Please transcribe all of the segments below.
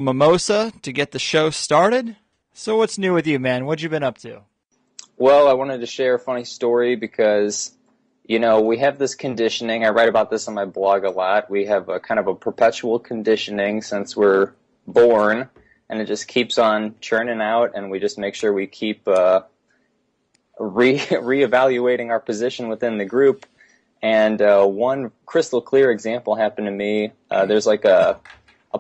Mimosa to get the show started. So what's new with you, man? What you been up to? Well, I wanted to share a funny story because, we have this conditioning. I write about this on my blog a lot. We have a kind of a perpetual conditioning since we're born, and it just keeps on churning out, and we just make sure we keep reevaluating our position within the group. And one crystal clear example happened to me. There's like a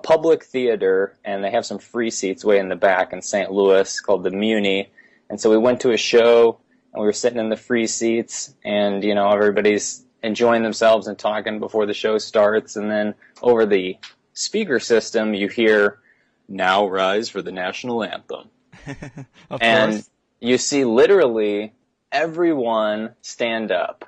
public theater, and they have some free seats way in the back in St. Louis called the Muni. And so we went to a show, and we were sitting in the free seats, and, everybody's enjoying themselves and talking before the show starts. And then over the speaker system, you hear, "Now rise for the national anthem." Of And course. you see literally everyone stand up.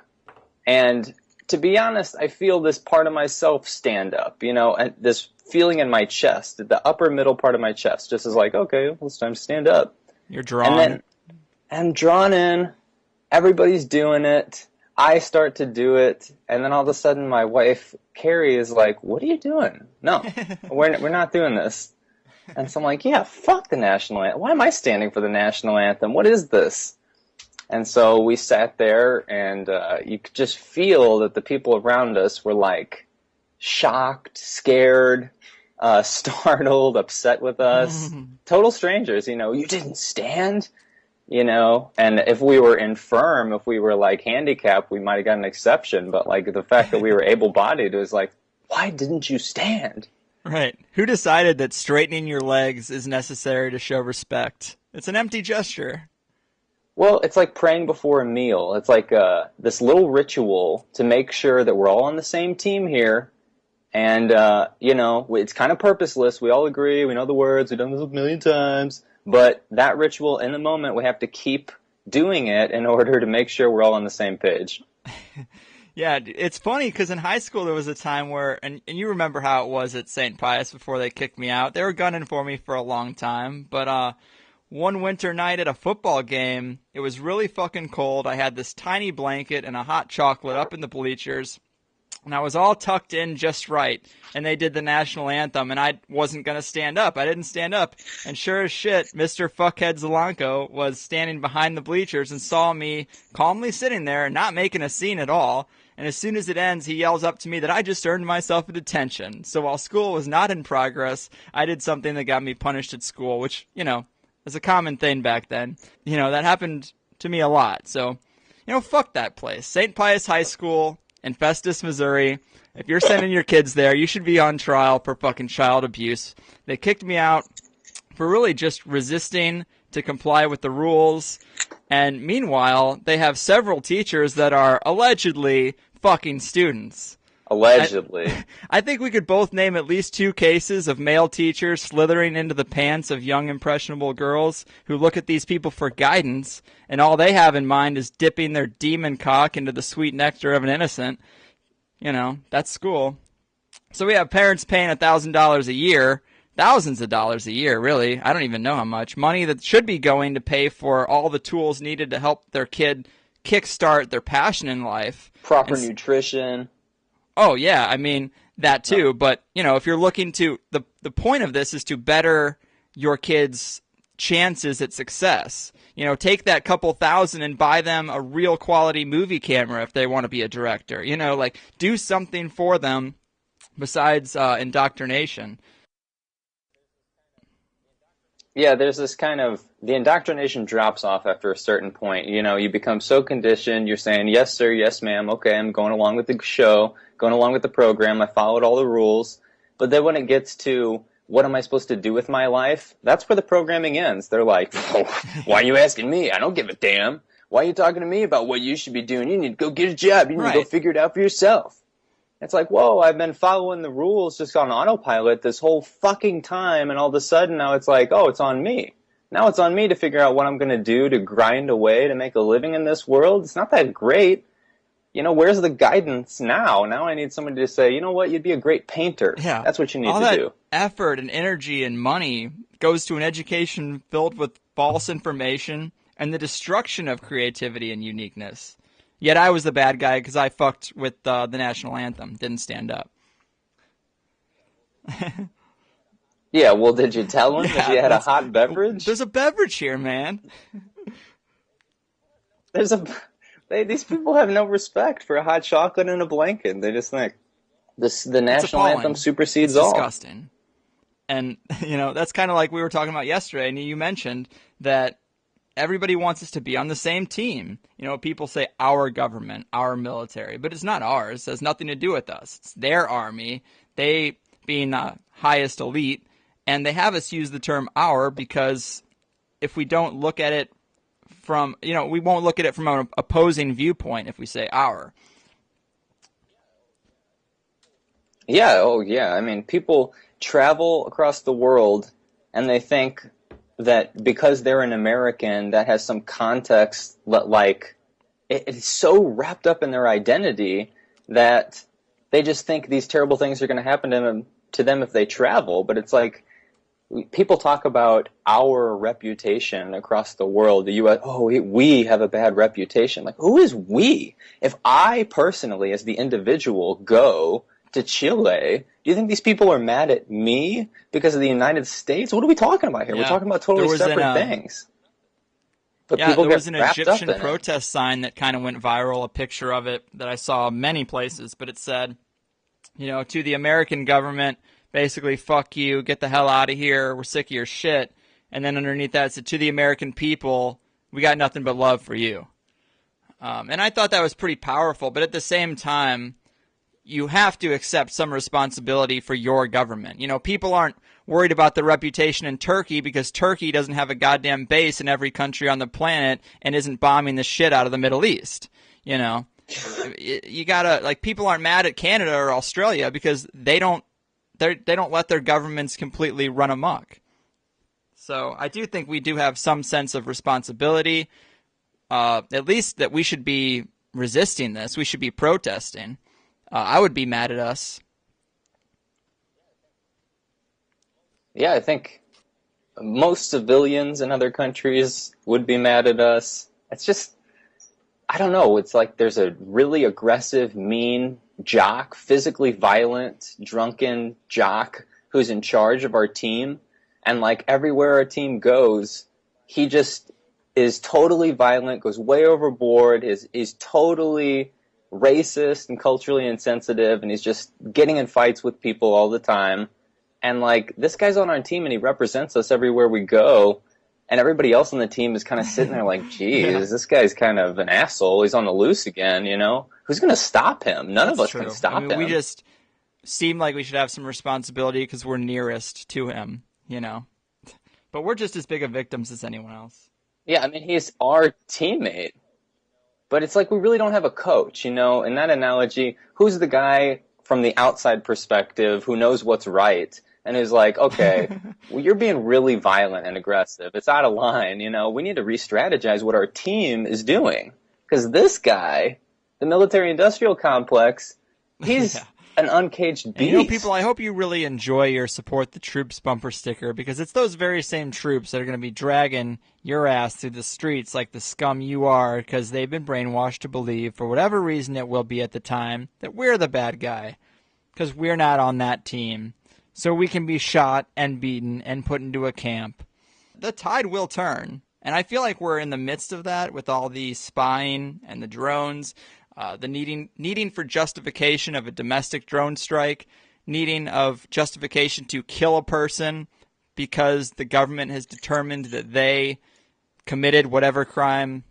And to be honest, I feel this part of myself stand up, and this feeling in my chest, the upper middle part of my chest, just is like, okay, well, it's time to stand up. You're And drawn. then I'm drawn in, everybody's doing it, I start to do it, and then all of a sudden my wife, Carrie, is like, "What are you doing?" "No, we're not doing this." And so I'm like, yeah, fuck the national anthem. Why am I standing for the national anthem? What is this? And so we sat there, and you could just feel that the people around us were like shocked, scared, startled, upset with us. Total strangers, "You didn't stand?" And if we were infirm, if we were like handicapped, we might have got an exception. But like the fact that we were able-bodied, it was like, why didn't you stand? Right. Who decided that straightening your legs is necessary to show respect? It's an empty gesture. Well, it's like praying before a meal. It's like this little ritual to make sure that we're all on the same team here. And, it's kind of purposeless. We all agree. We know the words. We've done this a million times. But that ritual, in the moment, we have to keep doing it in order to make sure we're all on the same page. Yeah, it's funny because in high school there was a time where, and you remember how it was at St. Pius before they kicked me out. They were gunning for me for a long time, but one winter night at a football game, it was really fucking cold. I had this tiny blanket and a hot chocolate up in the bleachers, and I was all tucked in just right, and they did the national anthem, and I wasn't going to stand up. I didn't stand up, and sure as shit, Mr. Fuckhead Zelenko was standing behind the bleachers and saw me calmly sitting there, not making a scene at all, and as soon as it ends, he yells up to me that I just earned myself a detention. So while school was not in progress, I did something that got me punished at school, which, is a common thing back then. That happened to me a lot, so, fuck that place. St. Pius High School in Festus, Missouri. If you're sending your kids there, you should be on trial for fucking child abuse. They kicked me out for really just resisting to comply with the rules. And meanwhile, they have several teachers that are allegedly fucking students. Allegedly. I think we could both name at least 2 cases of male teachers slithering into the pants of young, impressionable girls who look at these people for guidance, and all they have in mind is dipping their demon cock into the sweet nectar of an innocent. That's school. So we have parents paying $1,000 a year, thousands of dollars a year, really. I don't even know how much. Money that should be going to pay for all the tools needed to help their kid kickstart their passion in life. Proper nutrition. Oh, yeah, I mean, that too. But, if you're looking to, the point of this is to better your kids' chances at success. Take that couple thousand and buy them a real quality movie camera if they want to be a director. Do something for them besides indoctrination. Yeah, there's this kind of, the indoctrination drops off after a certain point. You become so conditioned, you're saying, yes, sir, yes, ma'am, okay, I'm going along with the show, going along with the program, I followed all the rules. But then when it gets to, what am I supposed to do with my life? That's where the programming ends. They're like, oh, why are you asking me? I don't give a damn. Why are you talking to me about what you should be doing? You need to go get a job. You need to go figure it out for yourself. It's like, whoa, I've been following the rules just on autopilot this whole fucking time, and all of a sudden now it's like, oh, it's on me. Now it's on me to figure out what I'm going to do to grind away to make a living in this world. It's not that great. Where's the guidance now? Now I need somebody to say, you know what, you'd be a great painter. Yeah. That's what you need all to that do. Effort and energy and money goes to an education filled with false information and the destruction of creativity and uniqueness. Yet I was the bad guy because I fucked with the national anthem, didn't stand up. Yeah, well, did you tell him if Yeah, you had a hot beverage? there's a beverage here, man. There's a these people have no respect for a hot chocolate and a blanket. They just think the It's national anthem appalling. It's supersedes all. disgusting. And, that's kind of like we were talking about yesterday, and you mentioned that everybody wants us to be on the same team. People say our government, our military, but it's not ours. It has nothing to do with us. It's their army, they being the highest elite, and they have us use the term our because if we don't look at it from, we won't look at it from an opposing viewpoint if we say our. Yeah, oh yeah. I mean, people travel across the world and they think that because they're an American, that has some context, but like it's so wrapped up in their identity that they just think these terrible things are going to happen to them if they travel. But it's like people talk about our reputation across the world. The U.S. Oh, we have a bad reputation. Like, who is we? If I personally, as the individual, go to Chile, do you think these people are mad at me because of the United States? What are we talking about here? Yeah. We're talking about totally separate things. But people there was get an wrapped Egyptian up in protest sign that kind of went viral, a picture of it that I saw many places, but it said, to the American government, basically, fuck you, get the hell out of here, we're sick of your shit. And then underneath that, it said, to the American people, we got nothing but love for you. And I thought that was pretty powerful, but at the same time, you have to accept some responsibility for your government. People aren't worried about the reputation in Turkey because Turkey doesn't have a goddamn base in every country on the planet and isn't bombing the shit out of the Middle East. You gotta, people aren't mad at Canada or Australia because they don't let their governments completely run amok. So I do think we do have some sense of responsibility, at least that we should be resisting this. We should be protesting. I would be mad at us. Yeah, I think most civilians in other countries would be mad at us. It's just, I don't know. It's like there's a really aggressive, mean jock, physically violent, drunken jock who's in charge of our team. And like everywhere our team goes, he just is totally violent, goes way overboard, is totally racist and culturally insensitive, and he's just getting in fights with people all the time. And like this guy's on our team and he represents us everywhere we go, and everybody else on the team is kind of sitting there like, geez, this guy's kind of an asshole, he's on the loose again. Who's gonna stop him? None of us can stop him. We just seem like we should have some responsibility because we're nearest to him, but we're just as big of victims as anyone else. Yeah, I mean, he's our teammate. But it's like we really don't have a coach, In that analogy, who's the guy from the outside perspective who knows what's right and is like, okay, well, you're being really violent and aggressive. It's out of line, We need to re-strategize what our team is doing. Because this guy, the military-industrial complex, he's an uncaged beast. And people, I hope you really enjoy your Support the Troops bumper sticker because it's those very same troops that are going to be dragging your ass through the streets like the scum you are because they've been brainwashed to believe, for whatever reason it will be at the time, that we're the bad guy because we're not on that team. So we can be shot and beaten and put into a camp. The tide will turn. And I feel like we're in the midst of that with all the spying and the drones. The needing for justification of a domestic drone strike, needing of justification to kill a person because the government has determined that they committed whatever crime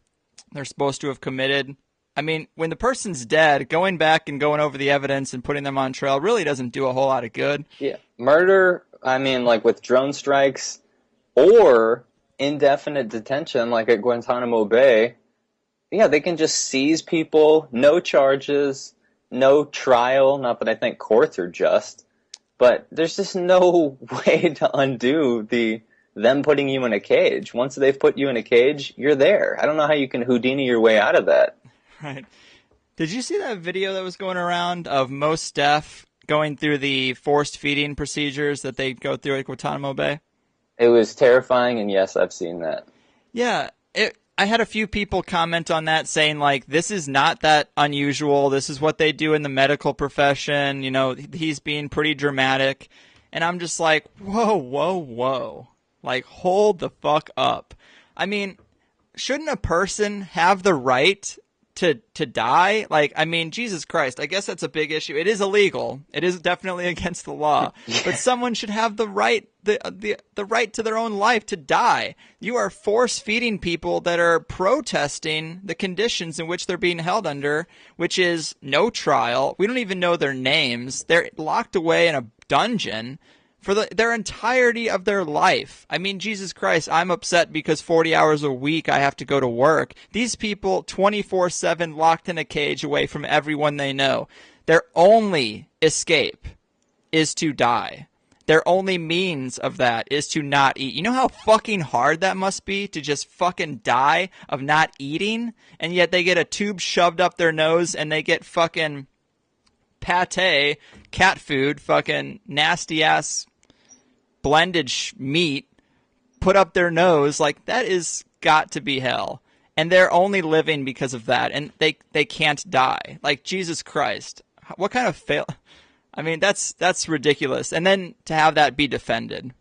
they're supposed to have committed. I mean, when the person's dead, going back and going over the evidence and putting them on trial really doesn't do a whole lot of good. Yeah. Murder, I mean, like with drone strikes or indefinite detention like at Guantanamo Bay, yeah, they can just seize people, no charges, no trial. Not that I think courts are just, but there's just no way to undo them putting you in a cage. Once they've put you in a cage, you're there. I don't know how you can Houdini your way out of that. Right. Did you see that video that was going around of Mos Def going through the forced feeding procedures that they go through at Guantanamo Bay? It was terrifying, and yes, I've seen that. Yeah, I had a few people comment on that saying, like, this is not that unusual. This is what they do in the medical profession. He's being pretty dramatic. And I'm just like, whoa, whoa, whoa. Like, hold the fuck up. I mean, shouldn't a person have the right to die? Like, I mean, Jesus Christ, I guess that's a big issue. It is illegal. It is definitely against the law. But someone should have the right the right to their own life to die. You are force feeding people that are protesting the conditions in which they're being held under, which is no trial. We don't even know their names. They're locked away in a dungeon for their entirety of their life. I mean, Jesus Christ, I'm upset because 40 hours a week I have to go to work. These people 24/7 locked in a cage away from everyone they know. Their only escape is to die. Their only means of that is to not eat. You know how fucking hard that must be to just fucking die of not eating? And yet they get a tube shoved up their nose and they get fucking pate, cat food, fucking nasty ass blended meat put up their nose. Like, that is got to be hell. And they're only living because of that. And they can't die. Like, Jesus Christ. What kind of fail? I mean, that's ridiculous. And then to have that be defended.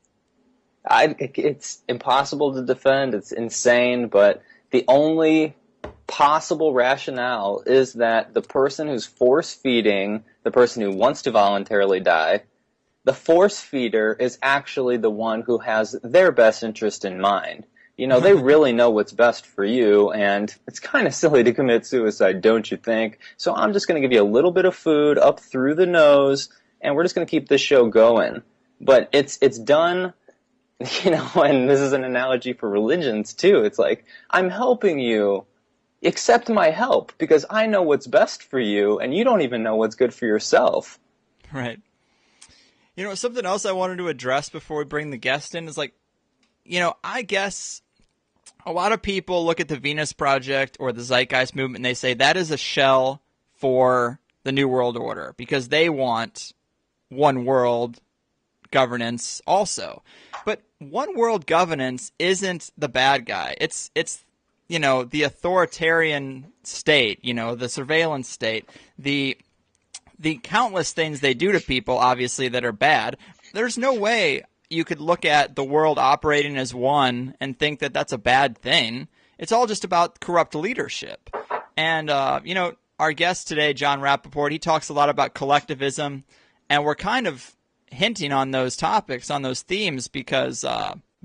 It's impossible to defend. It's insane. But the only possible rationale is that the person who's force feeding, the person who wants to voluntarily die, the force feeder is actually the one who has their best interest in mind. You know, they really know what's best for you, and it's kind of silly to commit suicide, don't you think? So I'm just going to give you a little bit of food up through the nose, and we're just going to keep this show going. But it's done, you know, and this is an analogy for religions, too. It's like, I'm helping you. Accept my help, because I know what's best for you, and you don't even know what's good for yourself. Right. You know, something else I wanted to address before we bring the guest in is, like, you know, I guess a lot of people look at the Venus Project or the Zeitgeist movement and they say that is a shell for the New World Order because they want one world governance also. But one world governance isn't the bad guy. It's you know, the authoritarian state, you know, the surveillance state, the countless things they do to people, obviously, that are bad. There's no way you could look at the world operating as one and think that that's a bad thing. It's all just about corrupt leadership. And, you know, our guest today, Jon Rappoport, he talks a lot about collectivism, and we're kind of hinting on those topics, on those themes, because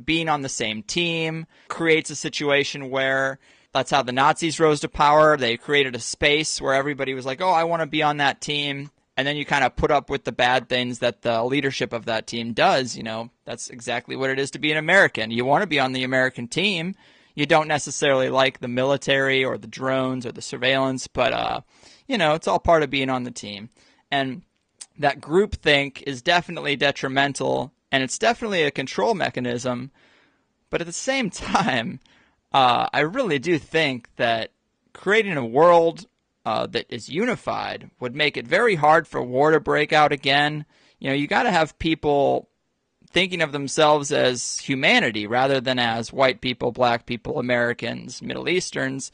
being on the same team creates a situation where that's how the Nazis rose to power. They created a space where everybody was like, oh, I want to be on that team. And then you kind of put up with the bad things that the leadership of that team does. You know, that's exactly what it is to be an American. You want to be on the American team. You don't necessarily like the military or the drones or the surveillance, but, you know, it's all part of being on the team. And that groupthink is definitely detrimental, and it's definitely a control mechanism. But at the same time, I really do think that creating a world that is unified would make it very hard for war to break out again. You know, you got to have people thinking of themselves as humanity rather than as white people, black people, Americans, Middle Easterns.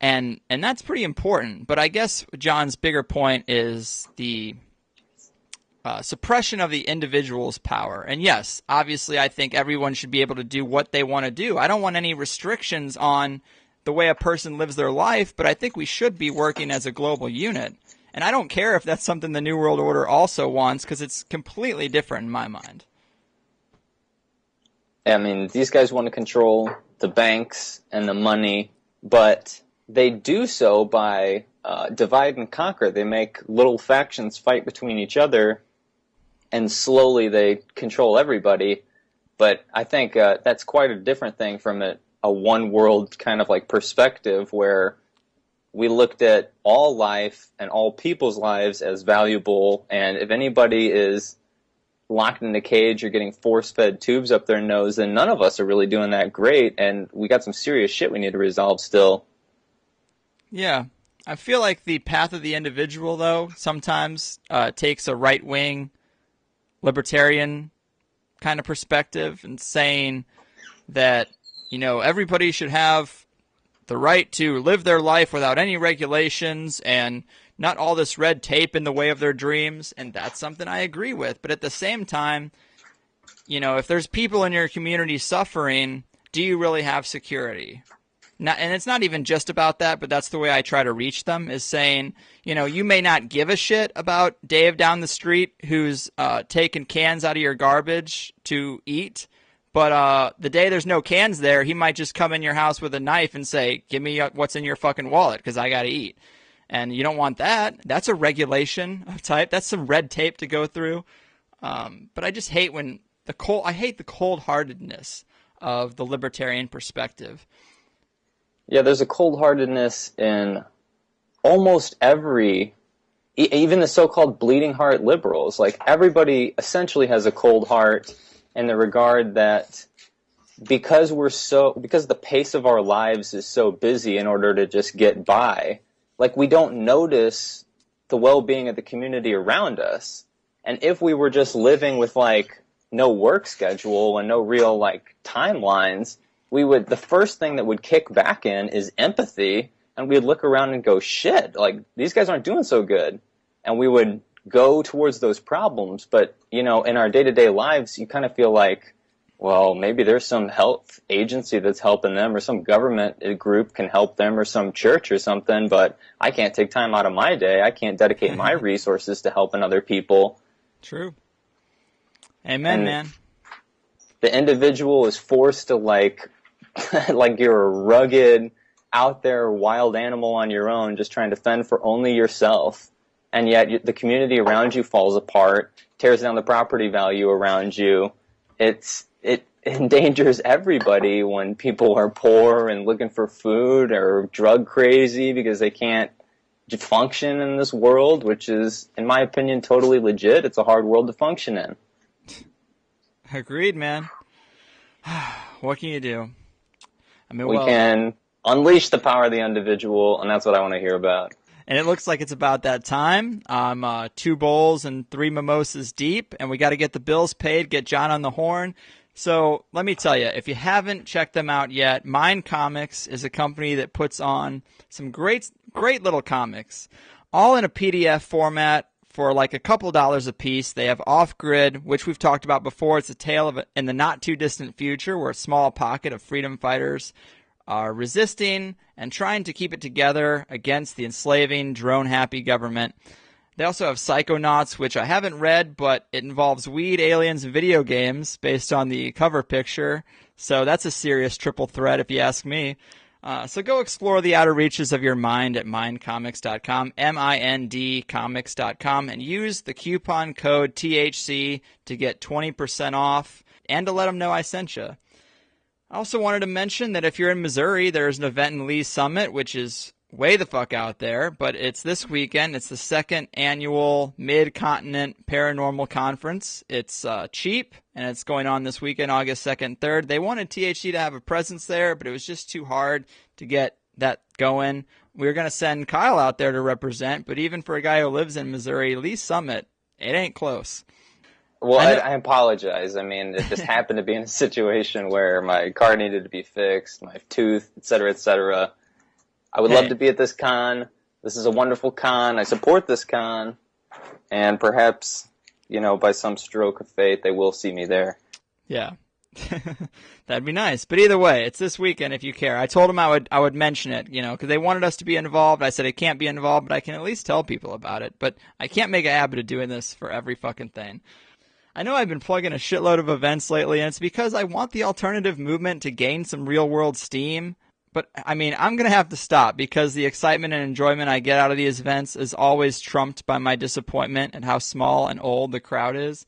And that's pretty important. But I guess John's bigger point is the suppression of the individual's power. And yes, obviously I think everyone should be able to do what they want to do. I don't want any restrictions on the way a person lives their life, but I think we should be working as a global unit. And I don't care if that's something the New World Order also wants, because it's completely different in my mind. I mean, these guys want to control the banks and the money, but they do so by divide and conquer. They make little factions fight between each other, and slowly they control everybody. But I think that's quite a different thing from a one-world kind of like perspective where we looked at all life and all people's lives as valuable, and if anybody is locked in a cage or getting force-fed tubes up their nose, then none of us are really doing that great, and we got some serious shit we need to resolve still. Yeah. I feel like the path of the individual, though, sometimes takes a right-wing libertarian kind of perspective and saying that, you know, everybody should have the right to live their life without any regulations and not all this red tape in the way of their dreams, and that's something I agree with. But at the same time, if there's people in your community suffering, do you really have security? And it's not even just about that, but that's the way I try to reach them, is saying, you may not give a shit about Dave down the street who's taking cans out of your garbage to eat, but the day there's no cans there, he might just come in your house with a knife and say, give me what's in your fucking wallet because I got to eat. And you don't want that. That's a regulation of type. That's some red tape to go through. But I just hate I hate the cold-heartedness of the libertarian perspective. Yeah, there's a cold-heartedness in almost every, even the so-called bleeding heart liberals. Like, everybody essentially has a cold heart in the regard that because the pace of our lives is so busy in order to just get by, like, we don't notice the well-being of the community around us. And if we were just living with, like, no work schedule and no real, like, timelines, the first thing that would kick back in is empathy, and we'd look around and go, shit, like, these guys aren't doing so good. And we would go towards those problems. But, in our day-to-day lives, you kind of feel like, well, maybe there's some health agency that's helping them, or some government group can help them, or some church or something, but I can't take time out of my day. I can't dedicate my resources to helping other people. True. Amen, man. The individual is forced to, like you're a rugged, out there wild animal on your own, just trying to fend for only yourself. And yet the community around you falls apart, tears down the property value around you. It endangers everybody when people are poor and looking for food, or drug crazy because they can't function in this world, which is, in my opinion, totally legit. It's a hard world to function in. Agreed, man. What can you do? I mean, we can unleash the power of the individual, and that's what I want to hear about. And it looks like it's about that time. I'm 2 bowls and 3 mimosas deep, and we got to get the bills paid, get John on the horn. So let me tell you, if you haven't checked them out yet, Mind Comics is a company that puts on some great little comics, all in a PDF format for like a couple dollars a piece. They have Off Grid, which we've talked about before. It's a tale of in the not too distant future where a small pocket of freedom fighters are resisting and trying to keep it together against the enslaving, drone-happy government. They also have Psychonauts, which I haven't read, but it involves weed, aliens, and video games based on the cover picture. So that's a serious triple threat if you ask me. So go explore the outer reaches of your mind at mindcomics.com, mindcomics.com, and use the coupon code THC to get 20% off and to let them know I sent you. I also wanted to mention that if you're in Missouri, there's an event in Lee's Summit, which is way the fuck out there, but it's this weekend. It's the 2nd annual Mid-Continent Paranormal Conference. It's cheap, and it's going on this weekend, August 2nd, 3rd. They wanted THC to have a presence there, but it was just too hard to get that going. We were going to send Kyle out there to represent, but even for a guy who lives in Missouri, Lee's Summit, it ain't close. Well, I apologize. I mean, it just happened to be in a situation where my car needed to be fixed, my tooth, et cetera, et cetera. I would love to be at this con. This is a wonderful con. I support this con. And perhaps, by some stroke of fate, they will see me there. Yeah. That'd be nice. But either way, it's this weekend if you care. I told them I would mention it, because they wanted us to be involved. I said I can't be involved, but I can at least tell people about it. But I can't make a habit of doing this for every fucking thing. I know I've been plugging a shitload of events lately, and it's because I want the alternative movement to gain some real-world steam. But, I mean, I'm going to have to stop because the excitement and enjoyment I get out of these events is always trumped by my disappointment at how small and old the crowd is.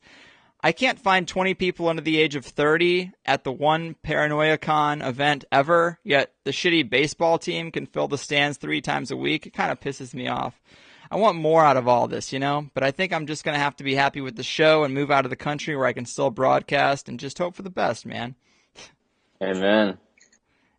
I can't find 20 people under the age of 30 at the one ParanoiaCon event ever, yet the shitty baseball team can fill the stands 3 times a week. It kind of pisses me off. I want more out of all this, but I think I'm just going to have to be happy with the show and move out of the country where I can still broadcast and just hope for the best, man. Amen.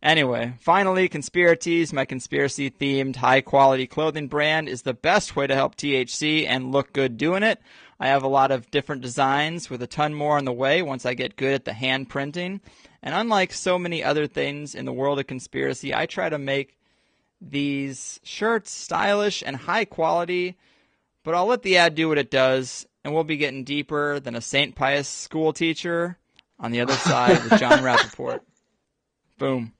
Anyway, finally, Conspiratees, my conspiracy-themed, high-quality clothing brand, is the best way to help THC and look good doing it. I have a lot of different designs with a ton more on the way once I get good at the hand printing. And unlike so many other things in the world of conspiracy, I try to make these shirts stylish and high quality, but I'll let the ad do what it does, and we'll be getting deeper than a St. Pius school teacher on the other side with Jon Rappoport. Boom.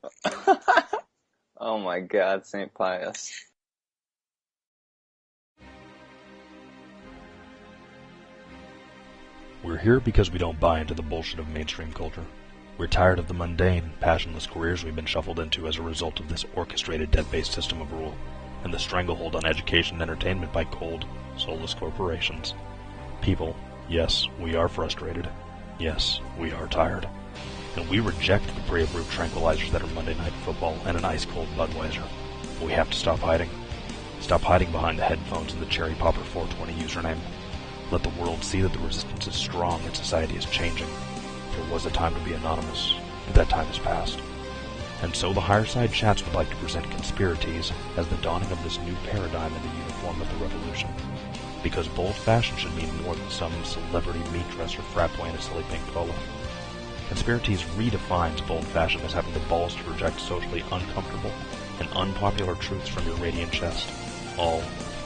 Oh my God, St. Pius. We're here because we don't buy into the bullshit of mainstream culture. We're tired of the mundane, passionless careers we've been shuffled into as a result of this orchestrated debt-based system of rule, and the stranglehold on education and entertainment by cold, soulless corporations. People, yes, we are frustrated. Yes, we are tired. And we reject the brave root tranquilizers that are Monday Night Football and an ice-cold Budweiser. But we have to stop hiding. Stop hiding behind the headphones and the Cherry Popper 420 username. Let the world see that the resistance is strong and society is changing. There was a time to be anonymous, but that time has passed. And so the Higherside Chats would like to present Conspiracies as the dawning of this new paradigm in the uniform of the revolution. Because bold fashion should mean more than some celebrity meat dresser frat boy in a silly pink polo. Conspiracies redefines bold fashion as having the balls to reject socially uncomfortable and unpopular truths from your radiant chest. All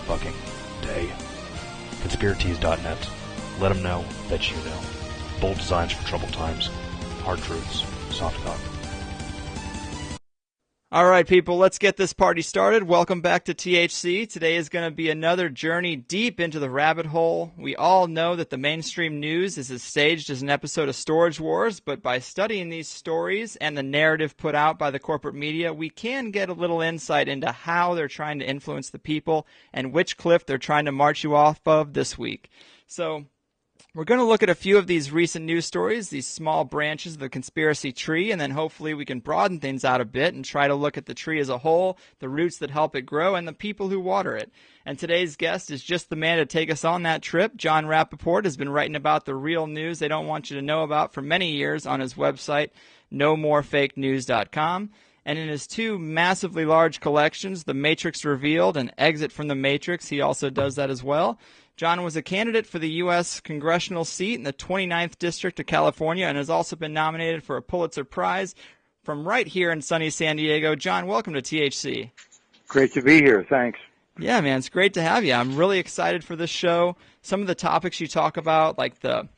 fucking day. Conspiracies.net. Let them know that you know. Bold designs for troubled times. Hard truths. Soft talk. All right, people, let's get this party started. Welcome back to THC. Today is going to be another journey deep into the rabbit hole. We all know that the mainstream news is as staged as an episode of Storage Wars, but by studying these stories and the narrative put out by the corporate media, we can get a little insight into how they're trying to influence the people and which cliff they're trying to march you off of this week. So we're going to look at a few of these recent news stories, these small branches of the conspiracy tree, and then hopefully we can broaden things out a bit and try to look at the tree as a whole, the roots that help it grow, and the people who water it. And today's guest is just the man to take us on that trip. Jon Rappoport has been writing about the real news they don't want you to know about for many years on his website, nomorefakenews.com. And in his two massively large collections, The Matrix Revealed and Exit from the Matrix, he also does that as well. Jon was a candidate for the U.S. congressional seat in the 29th District of California and has also been nominated for a Pulitzer Prize from right here in sunny San Diego. Jon, welcome to THC. Great to be here. Thanks. Yeah, man, it's great to have you. I'm really excited for this show. Some of the topics you talk about, like the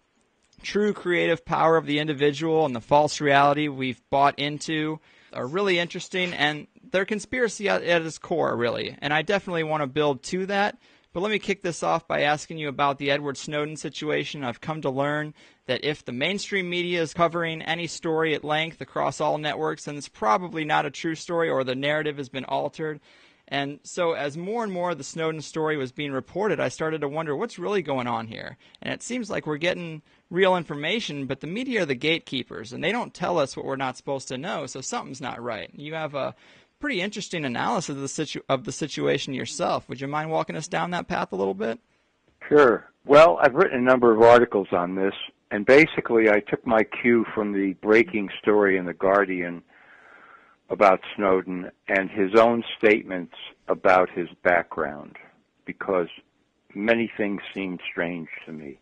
true creative power of the individual and the false reality we've bought into, are really interesting, and they're conspiracy at its core, really. And I definitely want to build to that. But let me kick this off by asking you about the Edward Snowden situation. I've come to learn that if the mainstream media is covering any story at length across all networks, then it's probably not a true story or the narrative has been altered. And so as more and more of the Snowden story was being reported, I started to wonder what's really going on here. And it seems like we're getting real information, but the media are the gatekeepers, and they don't tell us what we're not supposed to know, so something's not right. You have a pretty interesting analysis of the situation yourself. Would you mind walking us down that path a little bit? Sure. Well, I've written a number of articles on this, and basically I took my cue from the breaking story in The Guardian about Snowden and his own statements about his background, because many things seemed strange to me,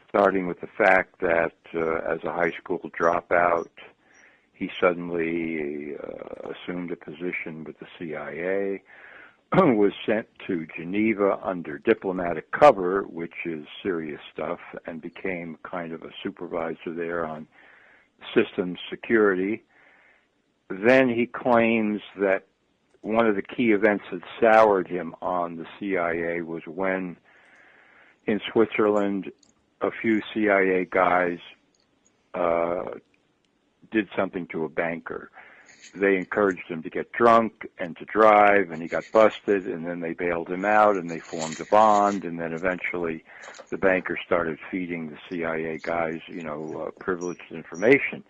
starting with the fact that as a high school dropout, he suddenly assumed a position with the CIA, was sent to Geneva under diplomatic cover, which is serious stuff, and became kind of a supervisor there on systems security. Then he claims that one of the key events that soured him on the CIA was when, in Switzerland, a few CIA guys did something to a banker. They encouraged him to get drunk and to drive, and he got busted, and then they bailed him out, and they formed a bond, and then eventually the banker started feeding the CIA guys, privileged information.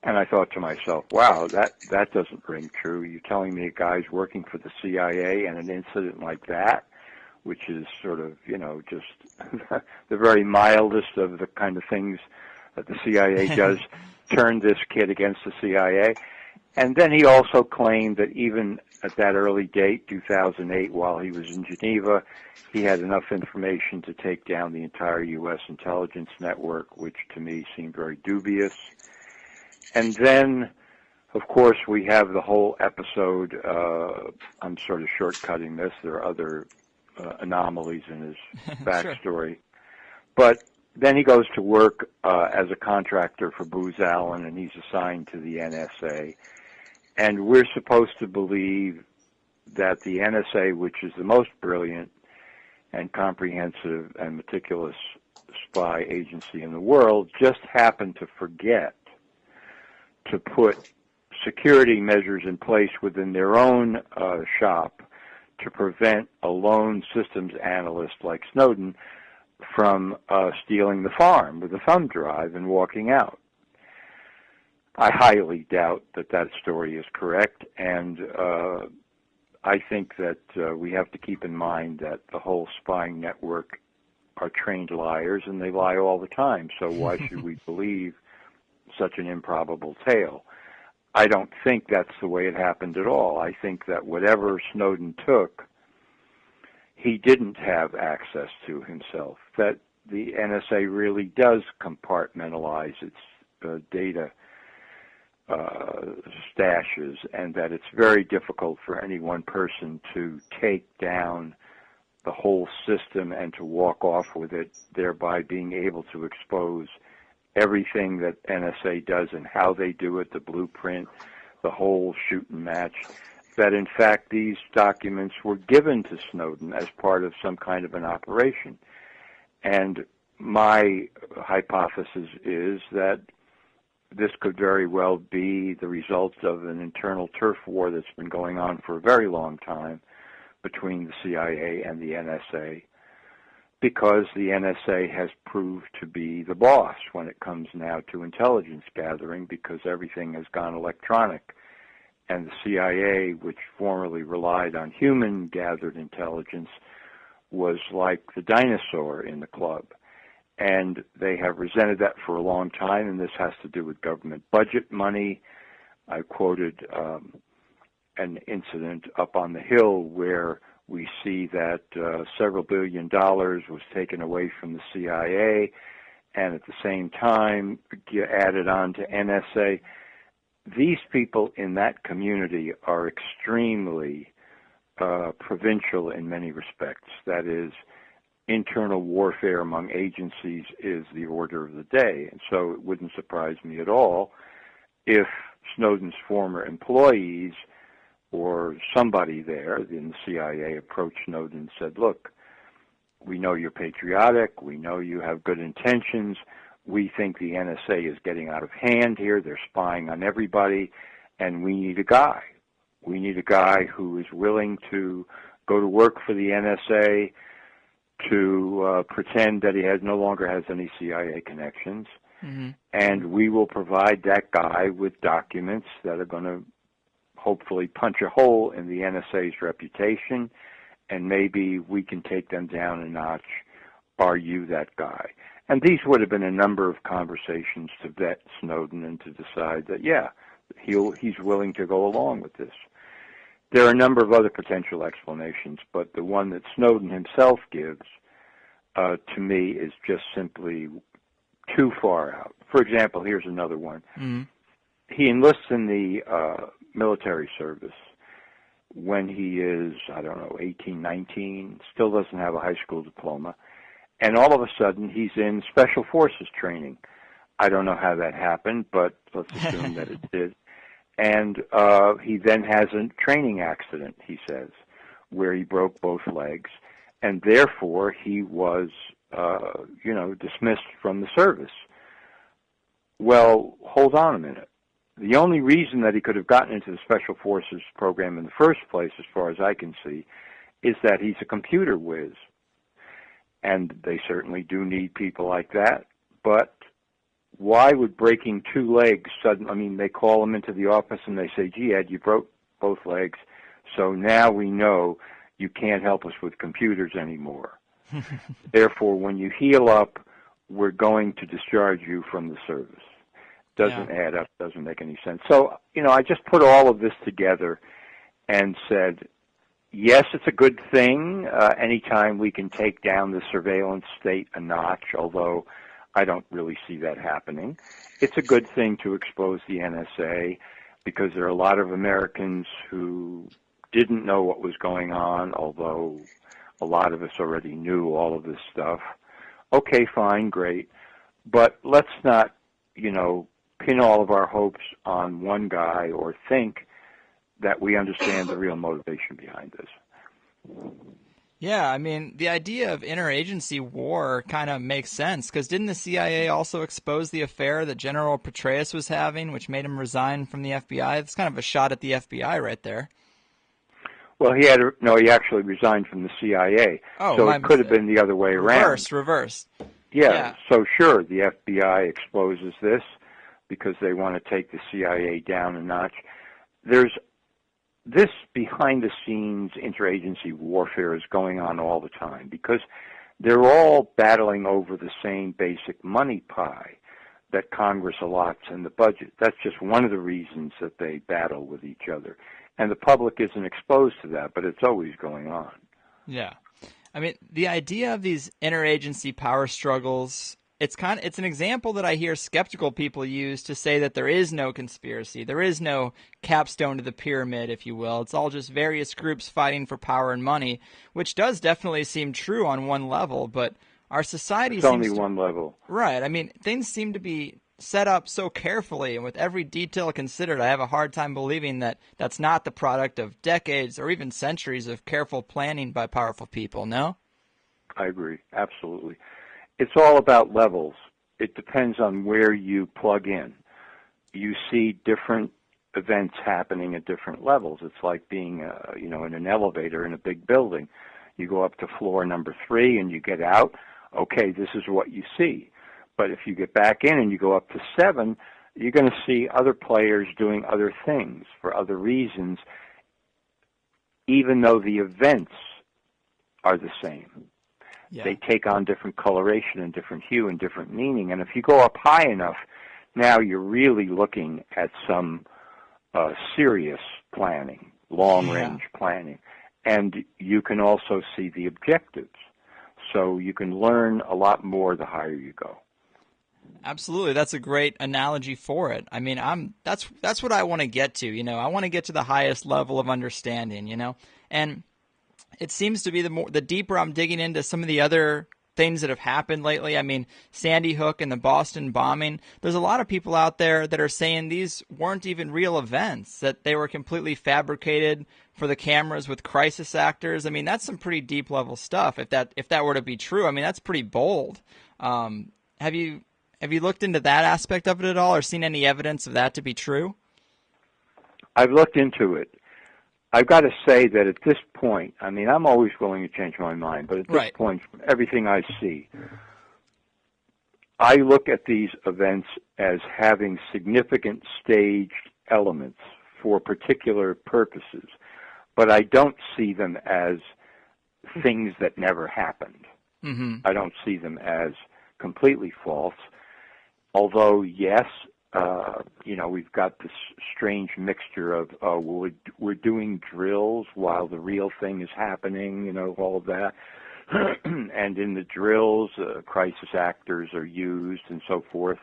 And I thought to myself, wow, that doesn't ring true. You're telling me a guy's working for the CIA and an incident like that, which is sort of, just the very mildest of the kind of things that the CIA does, turned this kid against the CIA. And then he also claimed that even at that early date, 2008, while he was in Geneva, he had enough information to take down the entire U.S. intelligence network, which to me seemed very dubious. And then Of course, we have the whole episode. I'm sort of shortcutting this. There are other anomalies in his backstory. Sure. But then he goes to work as a contractor for Booz Allen, and he's assigned to the NSA. And we're supposed to believe that the NSA, which is the most brilliant and comprehensive and meticulous spy agency in the world, just happened to forget to put security measures in place within their own shop to prevent a lone systems analyst like Snowden from stealing the farm with a thumb drive and walking out. I highly doubt that that story is correct, and I think that we have to keep in mind that the whole spying network are trained liars, and they lie all the time, so why should we believe such an improbable tale? I don't think that's the way it happened at all. I think that whatever Snowden took, he didn't have access to himself, that the NSA really does compartmentalize its data stashes, and that it's very difficult for any one person to take down the whole system and to walk off with it, thereby being able to expose everything that NSA does and how they do it, the blueprint, the whole shoot and match, that in fact these documents were given to Snowden as part of some kind of an operation. And my hypothesis is that this could very well be the result of an internal turf war that's been going on for a very long time between the CIA and the NSA, because the NSA has proved to be the boss when it comes now to intelligence gathering, because everything has gone electronic. And the CIA, which formerly relied on human-gathered intelligence, was like the dinosaur in the club. And they have resented that for a long time, and this has to do with government budget money. I quoted an incident up on the Hill where we see that several $1 billion was taken away from the CIA, and at the same time added on to NSA. These people in that community are extremely provincial in many respects. That is, internal warfare among agencies is the order of the day. And so it wouldn't surprise me at all if Snowden's former employees or somebody there in the CIA approached Snowden and said, look, we know you're patriotic, we know you have good intentions, we think the NSA is getting out of hand here, they're spying on everybody, and we need a guy. We need a guy who is willing to go to work for the NSA, to pretend that he no longer has any CIA connections, and we will provide that guy with documents that are going to hopefully punch a hole in the NSA's reputation, and maybe we can take them down a notch. Are you that guy? And these would have been a number of conversations to vet Snowden and to decide that, yeah, he's willing to go along with this. There are a number of other potential explanations, but the one that Snowden himself gives, to me, is just simply too far out. For example, here's another one. He enlists in the military service when he is, 18, 19, still doesn't have a high school diploma, and all of a sudden he's in Special Forces training. I don't know how that happened, but let's assume that it did. And he then has a training accident, he says, where he broke both legs, and therefore he was, dismissed from the service. Well, hold on a minute. The only reason that he could have gotten into the Special Forces program in the first place, as far as I can see, is that he's a computer whiz. And they certainly do need people like that. But why would breaking two legs they call him into the office and they say, gee, Ed, you broke both legs, so now we know you can't help us with computers anymore. Therefore, when you heal up, we're going to discharge you from the service. Doesn't add up, doesn't make any sense. So, I just put all of this together and said, yes, it's a good thing anytime we can take down the surveillance state a notch, although I don't really see that happening. It's a good thing to expose the NSA. because there are a lot of Americans who didn't know what was going on, although a lot of us already knew all of this stuff. Okay, fine, great. But let's not, pin all of our hopes on one guy or think that we understand the real motivation behind this. Yeah, I mean, the idea of interagency war kind of makes sense, because didn't the CIA also expose the affair that General Petraeus was having, which made him resign from the FBI? It's kind of a shot at the FBI right there. Well, he actually resigned from the CIA, so it could have been the other way around. Reverse. Yeah, so sure, the FBI exposes this because they want to take the CIA down a notch. There's this behind-the-scenes interagency warfare is going on all the time because they're all battling over the same basic money pie that Congress allots in the budget. That's just one of the reasons that they battle with each other. And the public isn't exposed to that, but it's always going on. Yeah. I mean, the idea of these interagency power struggles, it's an example that I hear skeptical people use to say that there is no conspiracy. There is no capstone to the pyramid, if you will. It's all just various groups fighting for power and money, which does definitely seem true on one level, but our society seems only one level. Right. I mean, things seem to be set up so carefully, and with every detail considered, I have a hard time believing that that's not the product of decades or even centuries of careful planning by powerful people, no? I agree, absolutely. It's all about levels. It depends on where you plug in. You see different events happening at different levels. It's like being, in an elevator in a big building. You go up to floor number 3 and you get out. Okay, this is what you see. But if you get back in and you go up to 7, you're going to see other players doing other things for other reasons, even though the events are the same. Yeah. They take on different coloration and different hue and different meaning. And if you go up high enough, now you're really looking at some serious planning, long-range planning. And you can also see the objectives. So you can learn a lot more the higher you go. Absolutely. That's a great analogy for it. I mean, that's what I want to get to, I want to get to the highest level of understanding, And it seems to be the deeper I'm digging into some of the other things that have happened lately. I mean, Sandy Hook and the Boston bombing, there's a lot of people out there that are saying these weren't even real events, that they were completely fabricated for the cameras with crisis actors. I mean, that's some pretty deep level stuff. If that were to be true, I mean, that's pretty bold. Have you looked into that aspect of it at all, or seen any evidence of that to be true? I've looked into it. I've got to say that at this point, I mean, I'm always willing to change my mind, but at this point, from everything I see, I look at these events as having significant staged elements for particular purposes, but I don't see them as things that never happened. Mm-hmm. I don't see them as completely false. Although, yes, we've got this strange mixture of we're doing drills while the real thing is happening, all of that. And in the drills, crisis actors are used and so forth.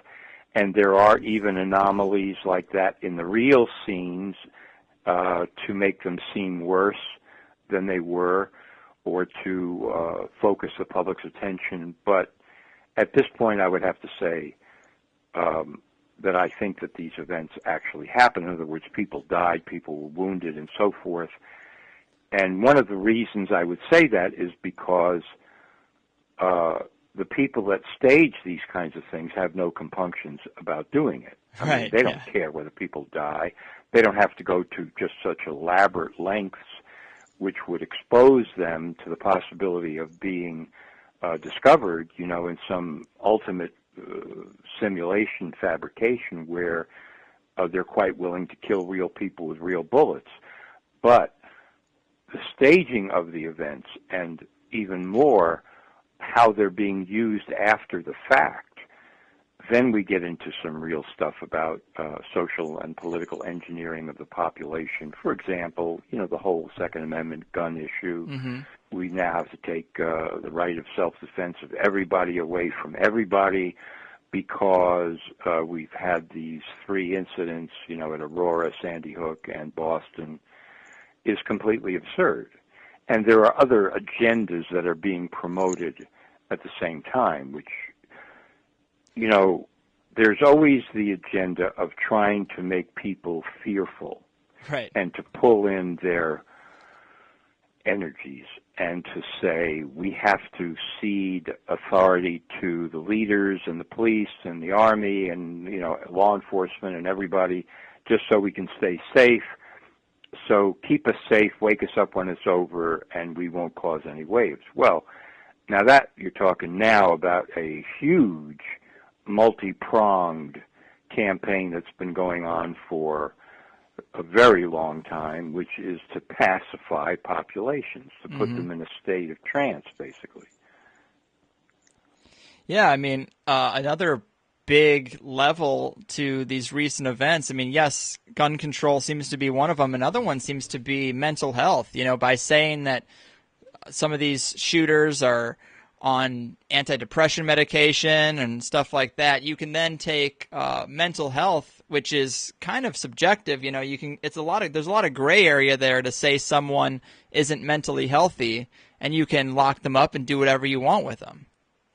And there are even anomalies like that in the real scenes to make them seem worse than they were or to focus the public's attention. But at this point, I would have to say that I think that these events actually happened. In other words, people died, people were wounded, and so forth. And one of the reasons I would say that is because the people that stage these kinds of things have no compunctions about doing it. I mean, they don't care whether people die. They don't have to go to just such elaborate lengths which would expose them to the possibility of being discovered, in some ultimate simulation fabrication where they're quite willing to kill real people with real bullets. But the staging of the events, and even more how they're being used after the fact, then we get into some real stuff about social and political engineering of the population. For example, the whole Second Amendment gun issue. Mm-hmm. We now have to take the right of self-defense of everybody away from everybody. because we've had these 3 incidents, you know, at Aurora, Sandy Hook, and Boston, is completely absurd. And there are other agendas that are being promoted at the same time, which, you know, there's always the agenda of trying to make people fearful, right, and to pull in their energies and to say we have to cede authority to the leaders and the police and the army and, you know, law enforcement and everybody just so we can stay safe. So keep us safe, wake us up when it's over, and we won't cause any waves. Well, now that you're talking now about a huge multi-pronged campaign that's been going on for a very long time, which is to pacify populations, to put them in a state of trance, basically. Yeah, I mean, another big level to these recent events. I mean, yes, gun control seems to be one of them. Another one seems to be mental health. You know, by saying that some of these shooters are on antidepressant medication and stuff like that, you can then take mental health, which is kind of subjective. You know, there's a lot of gray area there to say someone isn't mentally healthy, and you can lock them up and do whatever you want with them.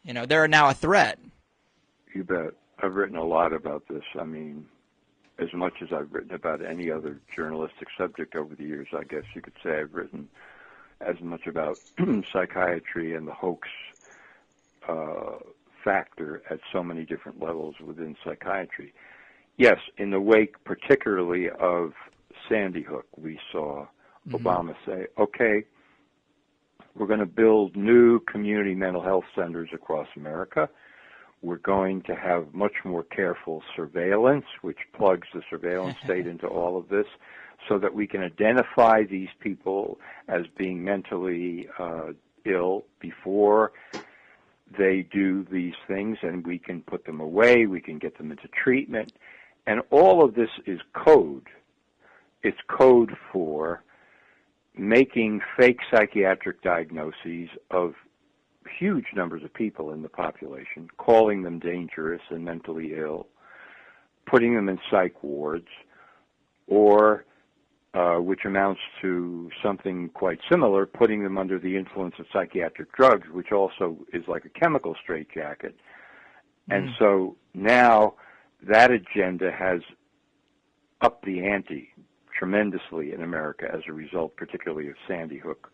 You know, they're now a threat. You bet. I've written a lot about this. I mean, as much as I've written about any other journalistic subject over the years, I guess you could say I've written as much about psychiatry and the hoax factor at so many different levels within psychiatry. Yes, in the wake particularly of Sandy Hook, we saw Obama say, okay, we're going to build new community mental health centers across America. We're going to have much more careful surveillance, which plugs the surveillance state into all of this, so that we can identify these people as being mentally ill before they do these things, and we can put them away, we can get them into treatment. And all of this is code. It's code for making fake psychiatric diagnoses of huge numbers of people in the population, calling them dangerous and mentally ill, putting them in psych wards, or, which amounts to something quite similar, putting them under the influence of psychiatric drugs, which also is like a chemical straitjacket. And so now that agenda has upped the ante tremendously in America as a result, particularly of Sandy Hook,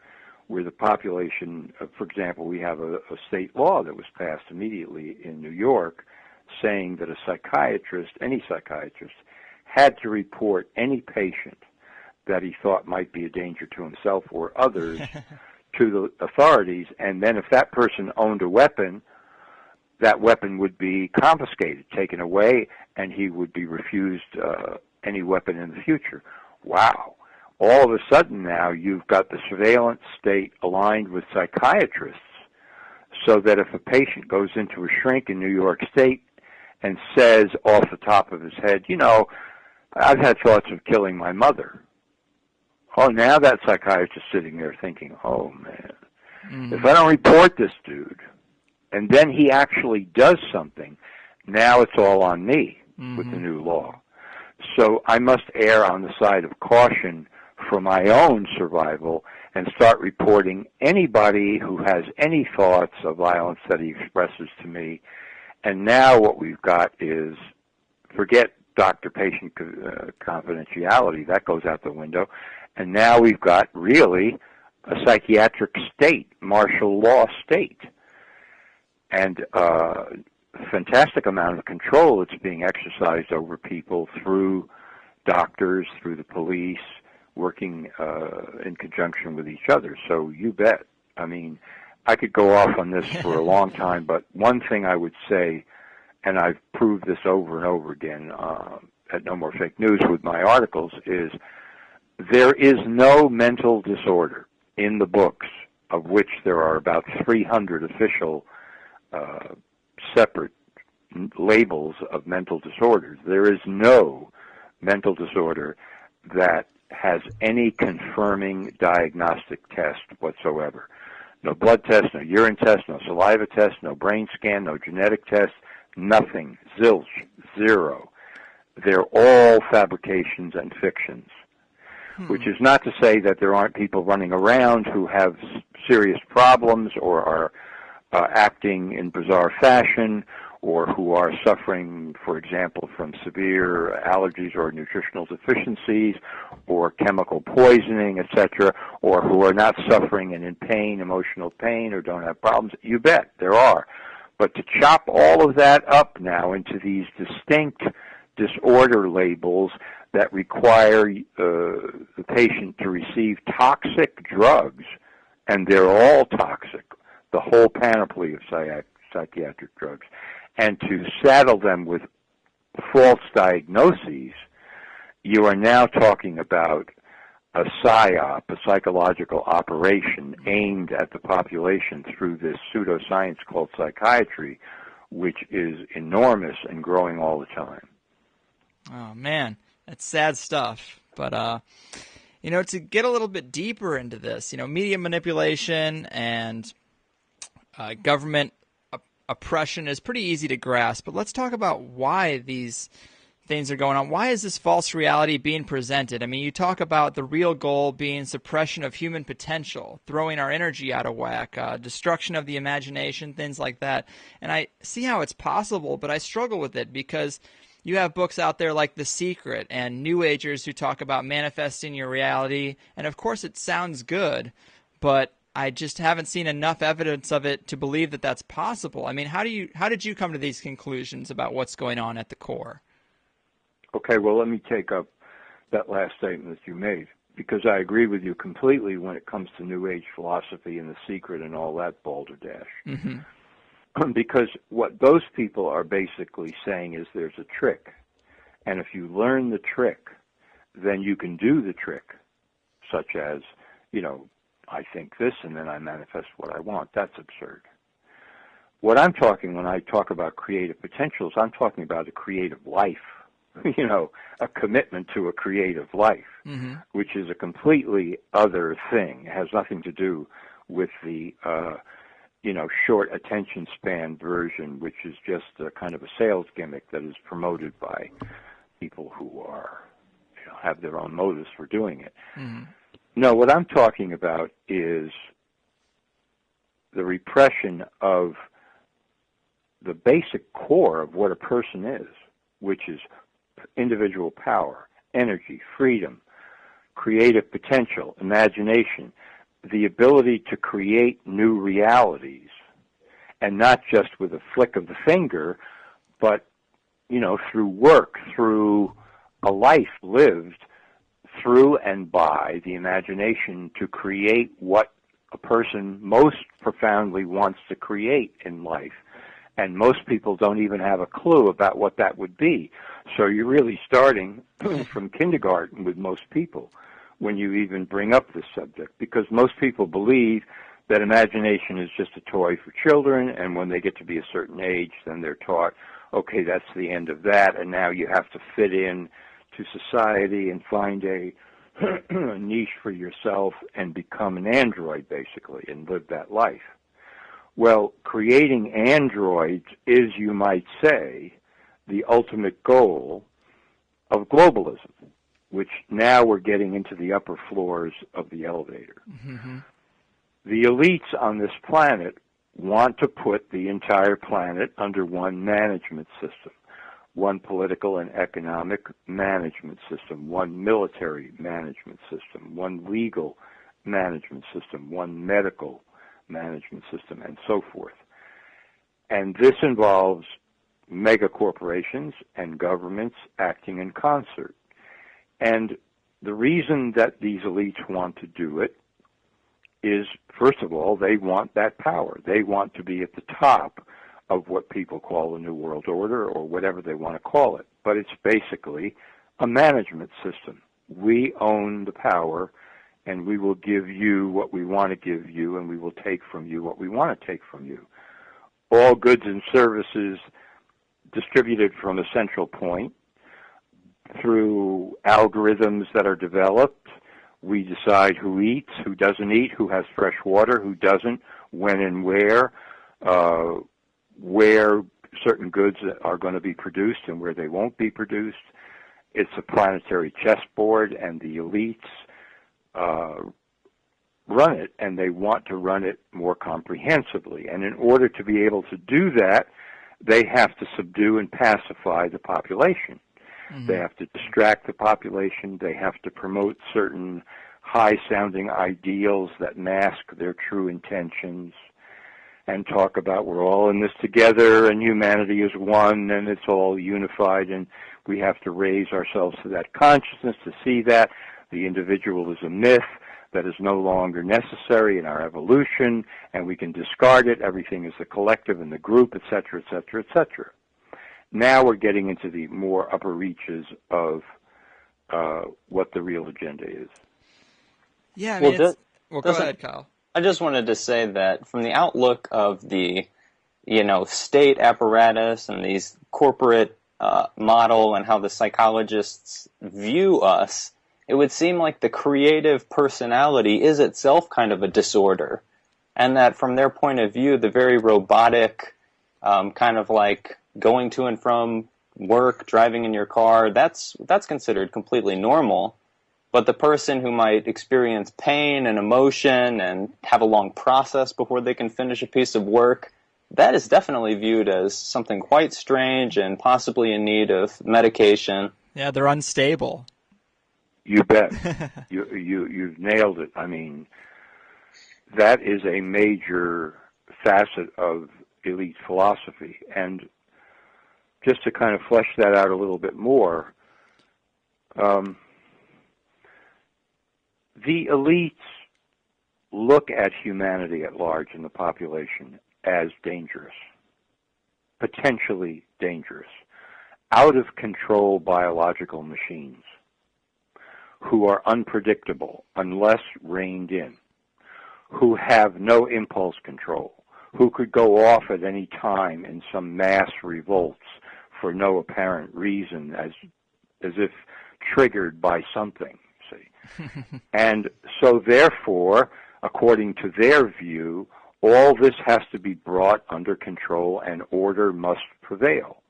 where the population, for example, we have a state law that was passed immediately in New York saying that a psychiatrist, any psychiatrist, had to report any patient that he thought might be a danger to himself or others to the authorities, and then if that person owned a weapon, that weapon would be confiscated, taken away, and he would be refused any weapon in the future. Wow. All of a sudden now you've got the surveillance state aligned with psychiatrists, so that if a patient goes into a shrink in New York State and says off the top of his head, you know, I've had thoughts of killing my mother. Oh, now that psychiatrist is sitting there thinking, oh, man, if I don't report this dude, and then he actually does something, now it's all on me with the new law. So I must err on the side of caution for my own survival and start reporting anybody who has any thoughts of violence that he expresses to me. And now what we've got is, forget doctor-patient confidentiality, that goes out the window, and now we've got really a psychiatric state, martial law state. And fantastic amount of control that's being exercised over people through doctors, through the police, working in conjunction with each other. So you bet. I mean, I could go off on this for a long time, but one thing I would say, and I've proved this over and over again at No More Fake News with my articles, is there is no mental disorder in the books, of which there are about 300 official separate labels of mental disorders. There is no mental disorder that has any confirming diagnostic test whatsoever. No blood test, no urine test, no saliva test, no brain scan, no genetic test. Nothing. Zilch. Zero. They're all fabrications and fictions. Which is not to say that there aren't people running around who have serious problems or are acting in bizarre fashion, or who are suffering, for example, from severe allergies or nutritional deficiencies or chemical poisoning, etc., or who are not suffering and in pain, emotional pain, or don't have problems. You bet, there are. But to chop all of that up now into these distinct disorder labels that require the patient to receive toxic drugs, and they're all toxic, the whole panoply of psychiatric drugs, and to saddle them with false diagnoses, you are now talking about a psyop, a psychological operation aimed at the population through this pseudoscience called psychiatry, which is enormous and growing all the time. Oh, man, that's sad stuff. But, to get a little bit deeper into this, media manipulation and government oppression is pretty easy to grasp. But let's talk about why these things are going on. Why is this false reality being presented? I mean, you talk about the real goal being suppression of human potential, throwing our energy out of whack, destruction of the imagination, things like that. And I see how it's possible, but I struggle with it because you have books out there like The Secret and New Agers who talk about manifesting your reality. And of course it sounds good, but I just haven't seen enough evidence of it to believe that that's possible. I mean, how did you come to these conclusions about what's going on at the core? Okay, well, let me take up that last statement that you made, because I agree with you completely when it comes to New Age philosophy and The Secret and all that balderdash. Mm-hmm. Because what those people are basically saying is there's a trick, and if you learn the trick, then you can do the trick, such as, I think this and then I manifest what I want. That's absurd. What I'm talking when I talk about creative potentials, I'm talking about a creative life, a commitment to a creative life, mm-hmm. which is a completely other thing. It has nothing to do with the, short attention span version, which is just a kind of a sales gimmick that is promoted by people who are, have their own motives for doing it. Mm-hmm. No, what I'm talking about is the repression of the basic core of what a person is, which is individual power, energy, freedom, creative potential, imagination, the ability to create new realities, and not just with a flick of the finger, but, through work, through a life lived through and by the imagination to create what a person most profoundly wants to create in life. And most people don't even have a clue about what that would be. So you're really starting from kindergarten with most people when you even bring up this subject, because most people believe that imagination is just a toy for children, and when they get to be a certain age, then they're taught, okay, that's the end of that, and now you have to fit in to society and find a niche for yourself and become an android, basically, and live that life. Well, creating androids is, you might say, the ultimate goal of globalism, which now we're getting into the upper floors of the elevator. Mm-hmm. The elites on this planet want to put the entire planet under one management system, one political and economic management system, one military management system, one legal management system, one medical management system, and so forth. And this involves mega corporations and governments acting in concert. And the reason that these elites want to do it is, first of all, they want that power. They want to be at the top of what people call the New World Order, or whatever they want to call it. But it's basically a management system. We own the power, and we will give you what we want to give you, and we will take from you what we want to take from you. All goods and services distributed from a central point through algorithms that are developed. We decide who eats, who doesn't eat, who has fresh water, who doesn't, when and where certain goods that are going to be produced and where they won't be produced. It's a planetary chessboard, and the elites run it, and they want to run it more comprehensively. And in order to be able to do that, they have to subdue and pacify the population. Mm-hmm. They have to distract the population. They have to promote certain high-sounding ideals that mask their true intentions and talk about we're all in this together and humanity is one and it's all unified, and we have to raise ourselves to that consciousness to see that the individual is a myth that is no longer necessary in our evolution, and we can discard it. Everything is the collective and the group, et cetera, et cetera, et cetera. Now we're getting into the more upper reaches of what the real agenda is. Yeah, I mean, go ahead, Kyle. I just wanted to say that from the outlook of the, state apparatus and these corporate model and how the psychologists view us, it would seem like the creative personality is itself kind of a disorder, and that from their point of view, the very robotic, kind of like going to and from work, driving in your car, that's considered completely normal. But the person who might experience pain and emotion and have a long process before they can finish a piece of work, that is definitely viewed as something quite strange and possibly in need of medication. Yeah, they're unstable. You bet. You've nailed it. I mean, that is a major facet of elite philosophy. And just to kind of flesh that out a little bit more, the elites look at humanity at large in the population as dangerous, potentially dangerous, out of control biological machines who are unpredictable unless reined in, who have no impulse control, who could go off at any time in some mass revolts for no apparent reason, as if triggered by something. And so therefore, according to their view, all this has to be brought under control and order must prevail.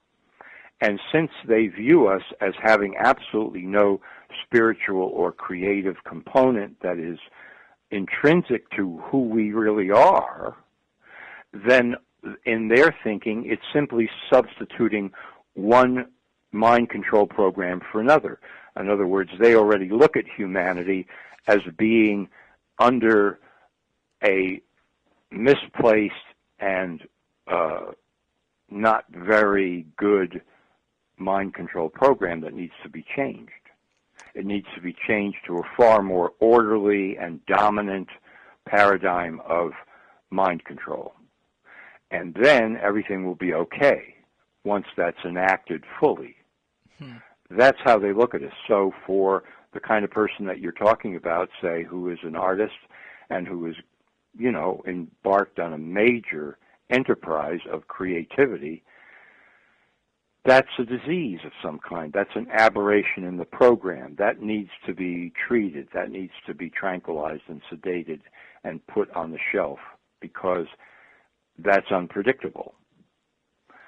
And since they view us as having absolutely no spiritual or creative component that is intrinsic to who we really are, then in their thinking, it's simply substituting one mind control program for another. In other words, they already look at humanity as being under a misplaced and not very good mind control program that needs to be changed. It needs to be changed to a far more orderly and dominant paradigm of mind control. And then everything will be okay once that's enacted fully. That's how they look at us. So for the kind of person that you're talking about, say, who is an artist and who is, embarked on a major enterprise of creativity, that's a disease of some kind. That's an aberration in the program. That needs to be treated. That needs to be tranquilized and sedated and put on the shelf because that's unpredictable.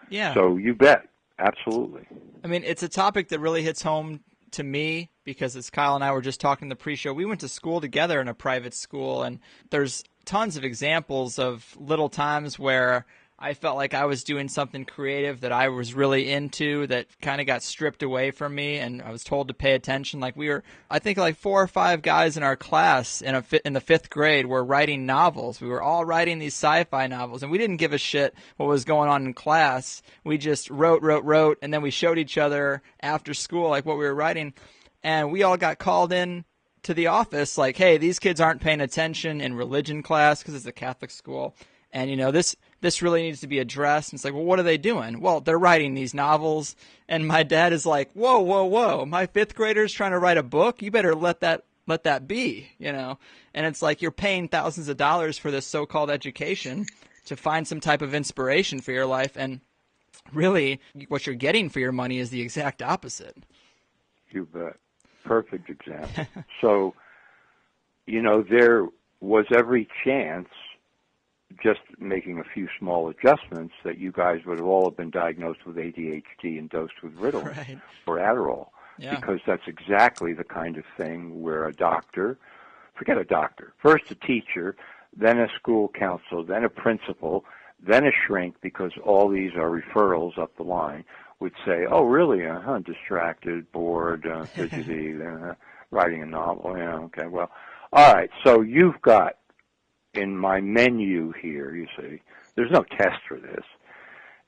Yeah. So you bet. Absolutely. I mean, it's a topic that really hits home to me because as Kyle and I were just talking in the pre-show, we went to school together in a private school, and there's tons of examples of little times where I felt like I was doing something creative that I was really into that kind of got stripped away from me, and I was told to pay attention. Like I think 4 or 5 guys in our class in the 5th grade were writing novels. We were all writing these sci-fi novels, and we didn't give a shit what was going on in class. We just wrote, and then we showed each other after school what we were writing, and we all got called in to the office like, hey, these kids aren't paying attention in religion class because it's a Catholic school. And, this really needs to be addressed. And it's like, well, what are they doing? Well, they're writing these novels. And my dad is like, whoa. My 5th grader's trying to write a book. You better let that be, And it's like you're paying thousands of dollars for this so-called education to find some type of inspiration for your life. And really what you're getting for your money is the exact opposite. You bet. Perfect example. So, there was every chance just making a few small adjustments, that you guys would have all been diagnosed with ADHD and dosed with Ritalin Right. or Adderall, because that's exactly the kind of thing where a doctor, forget a doctor, first a teacher, then a school counselor, then a principal, then a shrink, because all these are referrals up the line, would say, oh, really? Distracted, bored, fidgety, writing a novel. Yeah, okay, well, all right, so you've got, in my menu here, you see, there's no test for this.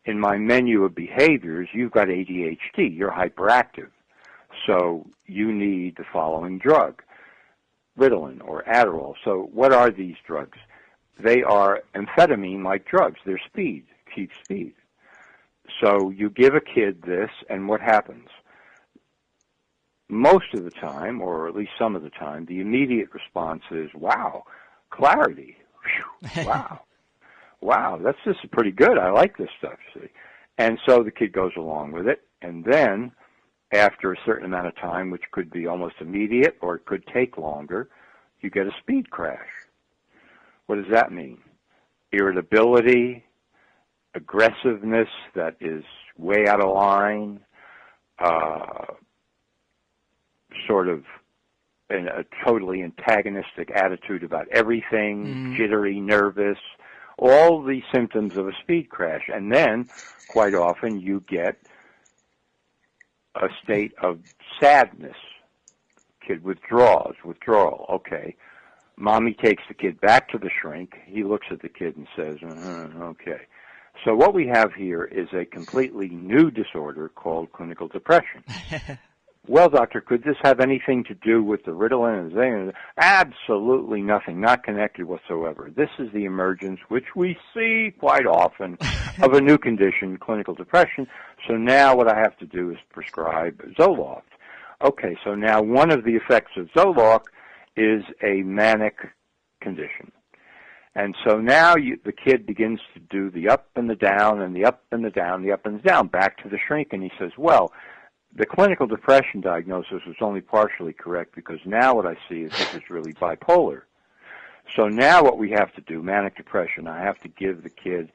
In my menu of behaviors, you've got ADHD. You're hyperactive. So you need the following drug, Ritalin or Adderall. So what are these drugs? They are amphetamine-like drugs. They're speed, cheap speed. So you give a kid this, and what happens? Most of the time, or at least some of the time, the immediate response is, wow, clarity. Whew, wow. Wow, this is pretty good. I like this stuff, see. And so the kid goes along with it, and then after a certain amount of time, which could be almost immediate or it could take longer, you get a speed crash. What does that mean? Irritability, aggressiveness that is way out of line, sort of in a totally antagonistic attitude about everything, jittery, nervous, all the symptoms of a speed crash. And then, quite often, you get a state of sadness. Kid withdrawal. Okay. Mommy takes the kid back to the shrink. He looks at the kid and says, okay. So what we have here is a completely new disorder called clinical depression. Well, doctor, could this have anything to do with the Ritalin and Xanax? Absolutely nothing, not connected whatsoever. This is the emergence, which we see quite often, of a new condition, clinical depression. So now what I have to do is prescribe Zoloft. Okay, so now one of the effects of Zoloft is a manic condition. And so now the kid begins to do the up and the down and the up and the down, the up and the down, back to the shrink, and he says, well, the clinical depression diagnosis was only partially correct, because now what I see is this is really bipolar. So now what we have to do, manic depression, I have to give the kid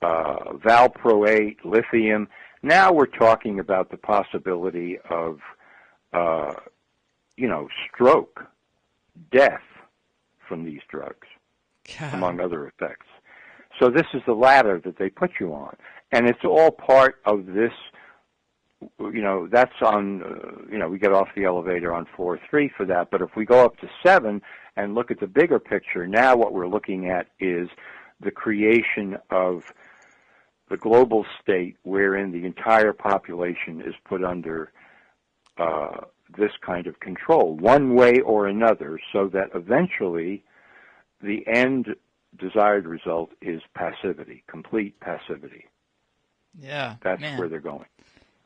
valproate, lithium. Now we're talking about the possibility of, stroke, death from these drugs, among other effects. So this is the ladder that they put you on. And it's all part of this. That's on, we get off the elevator on floor 3 for that. But if we go up to 7 and look at the bigger picture, now what we're looking at is the creation of the global state wherein the entire population is put under this kind of control, one way or another, so that eventually the end desired result is passivity, complete passivity. Yeah, That's where they're going.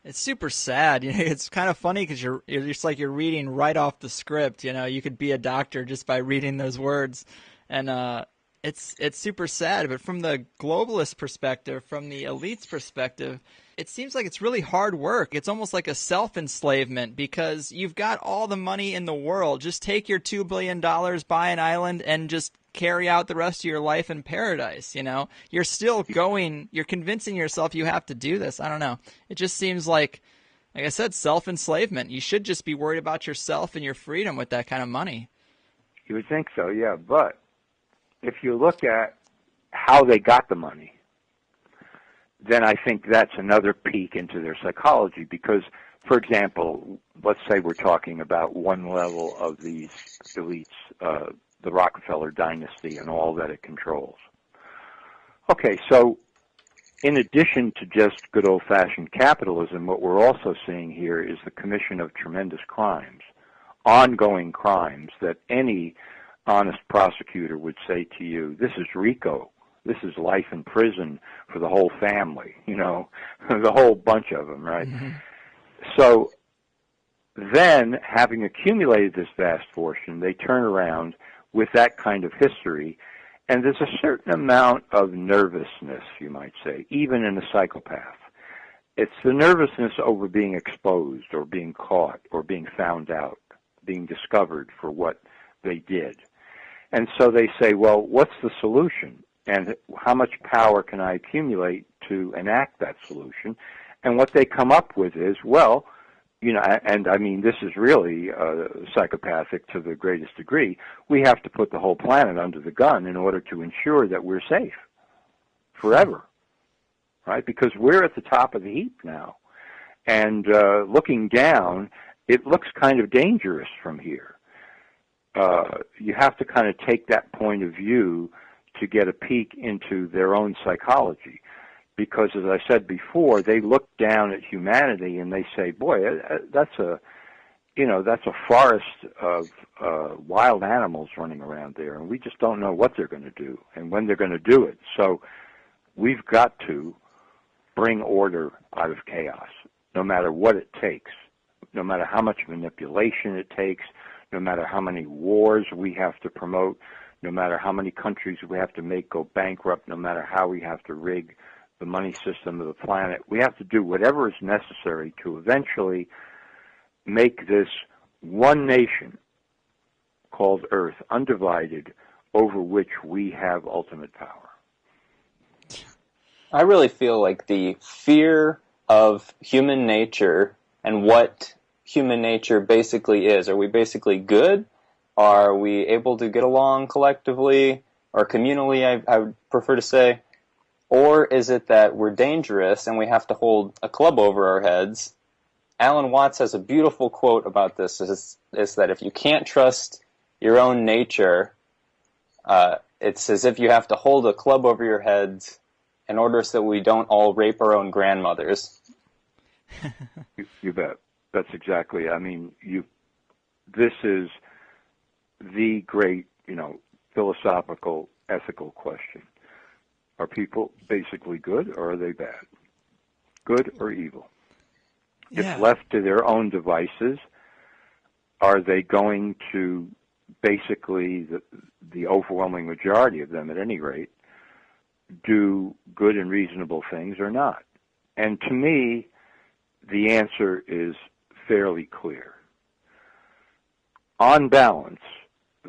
It's super sad. It's kind of funny because you're just like you're reading right off the script. You could be a doctor just by reading those words, and it's super sad. But from the globalist perspective, from the elite's perspective, it seems like it's really hard work. It's almost like a self-enslavement, because you've got all the money in the world. Just take your $2 billion, buy an island, and just carry out the rest of your life in paradise. You're still going, you're convincing yourself you have to do this. I don't know. It just seems like I said, self-enslavement. You should just be worried about yourself and your freedom with that kind of money. You would think so, yeah. But if you look at how they got the money, then I think that's another peek into their psychology. Because, for example, let's say we're talking about one level of these elites, the Rockefeller dynasty and all that it controls. Okay, so in addition to just good old-fashioned capitalism, what we're also seeing here is the commission of tremendous crimes, ongoing crimes that any honest prosecutor would say to you, this is RICO. This is life in prison for the whole family, the whole bunch of them, right? Mm-hmm. So then, having accumulated this vast fortune, they turn around with that kind of history, and there's a certain amount of nervousness, you might say, even in a psychopath. It's the nervousness over being exposed or being caught or being found out, being discovered for what they did. And so they say, well, what's the solution? and how much power can I accumulate to enact that solution? And what they come up with is, well, and I mean, this is really psychopathic to the greatest degree. We have to put the whole planet under the gun in order to ensure that we're safe forever, right? Because we're at the top of the heap now. And looking down, it looks kind of dangerous from here. You have to kind of take that point of view to get a peek into their own psychology. Because, as I said before, they look down at humanity and they say, boy, that's a forest of wild animals running around there, and we just don't know what they're going to do and when they're going to do it. So we've got to bring order out of chaos, no matter what it takes, no matter how much manipulation it takes, no matter how many wars we have to promote, no matter how many countries we have to make go bankrupt, no matter how we have to rig the money system of the planet. We have to do whatever is necessary to eventually make this one nation called Earth undivided, over which we have ultimate power. I really feel like the fear of human nature and what human nature basically is. Are we basically good? Are we able to get along collectively or communally, I would prefer to say? Or is it that we're dangerous and we have to hold a club over our heads? Alan Watts has a beautiful quote about this, is that if you can't trust your own nature, it's as if you have to hold a club over your heads in order so that we don't all rape our own grandmothers. You bet. That's exactly. I mean, this is the great, philosophical, ethical question. Are people basically good, or are they bad? Good or evil? Yeah. If left to their own devices, are they going to basically, the overwhelming majority of them at any rate, do good and reasonable things or not? And to me, the answer is fairly clear. On balance,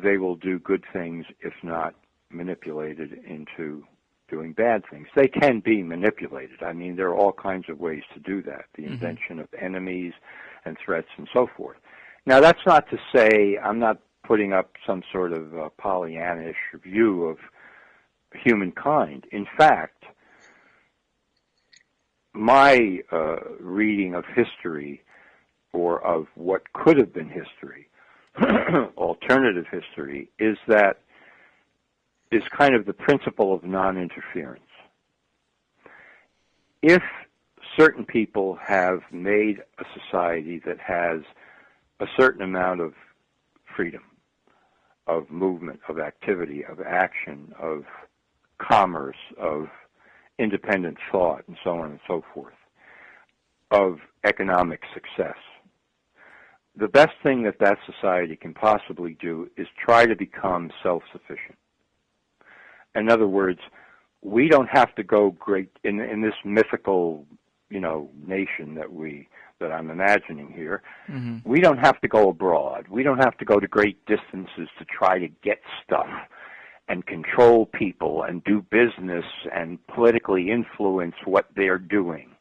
they will do good things if not manipulated into doing bad things. They can be manipulated. I mean, there are all kinds of ways to do that, the invention of enemies and threats and so forth. Now, that's not to say I'm not putting up some sort of Pollyannish view of humankind. In fact, my reading of history, or of what could have been history, alternative history, is kind of the principle of non-interference. If certain people have made a society that has a certain amount of freedom, of movement, of activity, of action, of commerce, of independent thought, and so on and so forth, of economic success, the best thing that society can possibly do is try to become self-sufficient. In other words, we don't have to go great in this mythical, nation that I'm imagining here. Mm-hmm. We don't have to go abroad. We don't have to go to great distances to try to get stuff and control people and do business and politically influence what they're doing.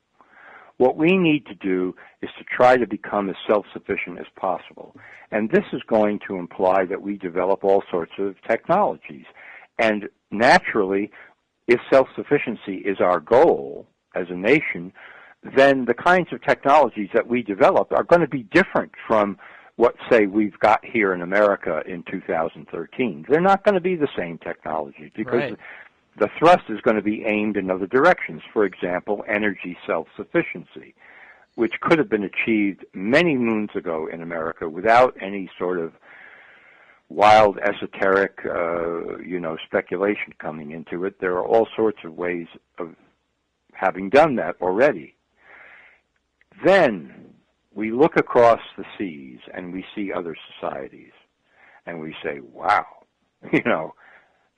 What we need to do is to try to become as self-sufficient as possible. And this is going to imply that we develop all sorts of technologies. And naturally, if self-sufficiency is our goal as a nation, then the kinds of technologies that we develop are going to be different from what, say, we've got here in America in 2013. They're not going to be the same technology because the thrust is going to be aimed in other directions. For example, energy self-sufficiency, which could have been achieved many moons ago in America without any sort of wild, esoteric, speculation coming into it. There are all sorts of ways of having done that already. Then we look across the seas and we see other societies, and we say, wow,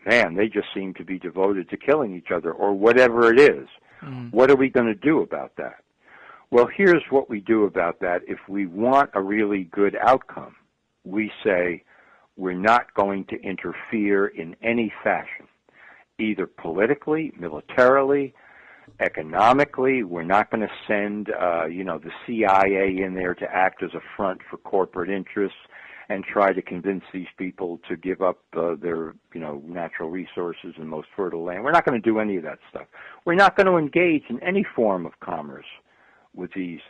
man, they just seem to be devoted to killing each other, or whatever it is. What are we going to do about that? Well, here's what we do about that. If we want a really good outcome, we say we're not going to interfere in any fashion either politically, militarily, economically. We're not going to send, the CIA in there to act as a front for corporate interests and try to convince these people to give up their, natural resources and most fertile land. We're not going to do any of that stuff. We're not going to engage in any form of commerce with these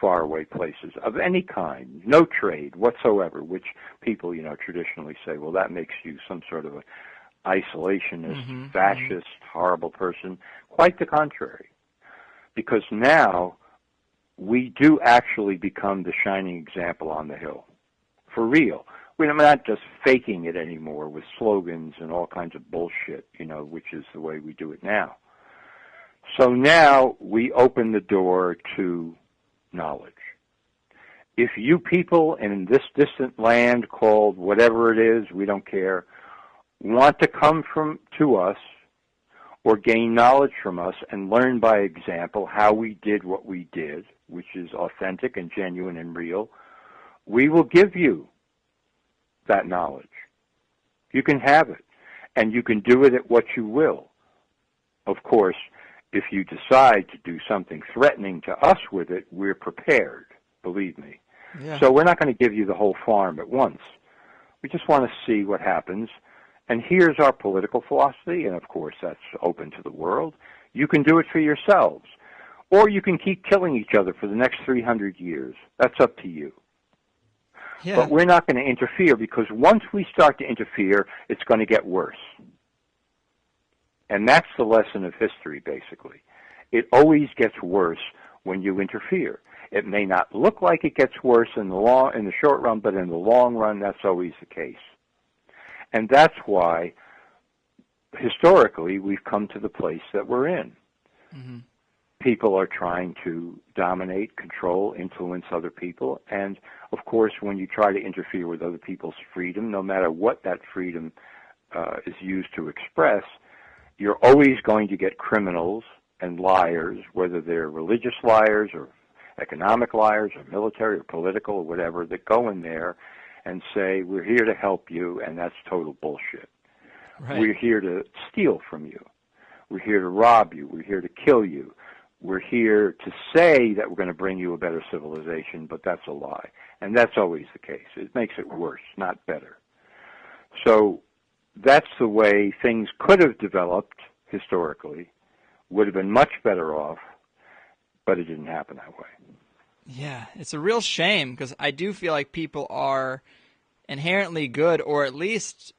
faraway places of any kind, no trade whatsoever, which people, traditionally say, well, that makes you some sort of an isolationist, fascist, horrible person. Quite the contrary, because now we do actually become the shining example on the hill, for real. We're not just faking it anymore with slogans and all kinds of bullshit, which is the way we do it now. So now we open the door to knowledge. If you people in this distant land called whatever it is, we don't care, want to come to us or gain knowledge from us and learn by example how we did what we did, which is authentic and genuine and real, we will give you that knowledge. You can have it, and you can do it at what you will. Of course, if you decide to do something threatening to us with it, we're prepared, believe me. Yeah. So we're not going to give you the whole farm at once. We just want to see what happens. And here's our political philosophy, and of course that's open to the world. You can do it for yourselves, or you can keep killing each other for the next 300 years. That's up to you. Yeah. But we're not going to interfere, because once we start to interfere, it's going to get worse. And that's the lesson of history, basically. It always gets worse when you interfere. It may not look like it gets worse in the short run, but in the long run, that's always the case. And that's why, historically, we've come to the place that we're in. Mm-hmm. People are trying to dominate, control, influence other people. And, of course, when you try to interfere with other people's freedom, no matter what that freedom is used to express, you're always going to get criminals and liars, whether they're religious liars or economic liars or military or political or whatever, that go in there and say, we're here to help you, and that's total bullshit. Right. We're here to steal from you. We're here to rob you. We're here to kill you. We're here to say that we're going to bring you a better civilization, but that's a lie. And that's always the case. It makes it worse, not better. So that's the way things could have developed historically, would have been much better off, but it didn't happen that way. Yeah, it's a real shame, because I do feel like people are inherently good, or at least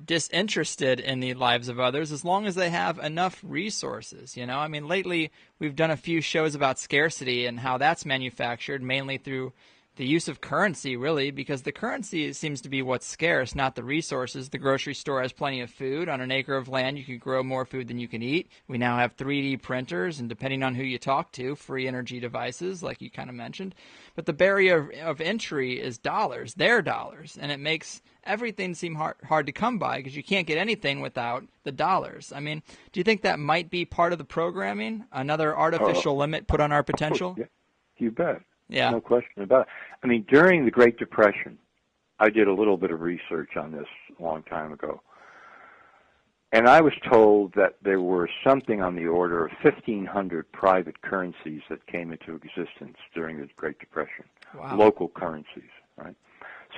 disinterested in the lives of others, as long as they have enough resources. I mean, lately we've done a few shows about scarcity and how that's manufactured, mainly through the use of currency, really, because the currency seems to be what's scarce, not the resources. The grocery store has plenty of food. On an acre of land, you can grow more food than you can eat. We now have 3D printers, and depending on who you talk to, free energy devices, like you kind of mentioned. But the barrier of entry is dollars, their dollars, and it makes everything seem hard to come by, because you can't get anything without the dollars. I mean, do you think that might be part of the programming? Another artificial limit put on our potential? Yeah, you bet. Yeah. No question about it. I mean, during the Great Depression, I did a little bit of research on this a long time ago, and I was told that there were something on the order of 1,500 private currencies that came into existence during the Great Depression. Wow. Local currencies, right?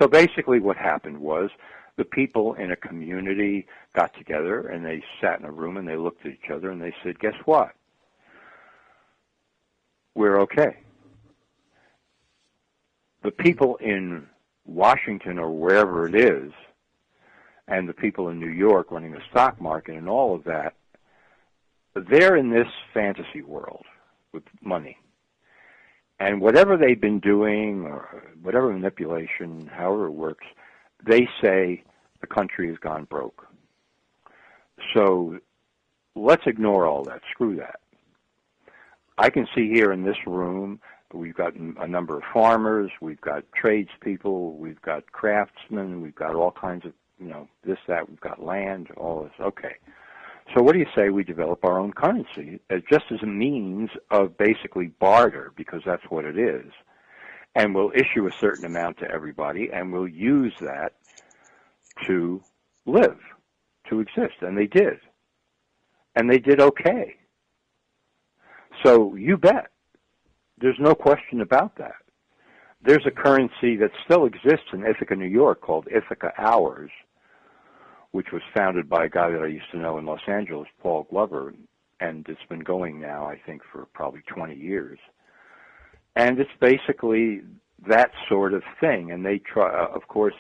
So basically what happened was the people in a community got together and they sat in a room and they looked at each other and they said, guess what? We're okay. The people in Washington or wherever it is, and the people in New York running the stock market and all of that, they're in this fantasy world with money. And whatever they've been doing, or whatever manipulation, however it works, they say the country has gone broke. So let's ignore all that. Screw that. I can see here in this room, we've got a number of farmers, we've got tradespeople, we've got craftsmen, we've got all kinds of, this, that, we've got land, all this. Okay. So what do you say we develop our own currency just as a means of basically barter, because that's what it is, and we'll issue a certain amount to everybody, and we'll use that to live, to exist, and they did. and they did okay. So you bet. There's no question about that. There's a currency that still exists in Ithaca, New York called Ithaca Hours, which was founded by a guy that I used to know in Los Angeles, Paul Glover, and it's been going now, I think, for probably 20 years. And it's basically that sort of thing. And they try, of course,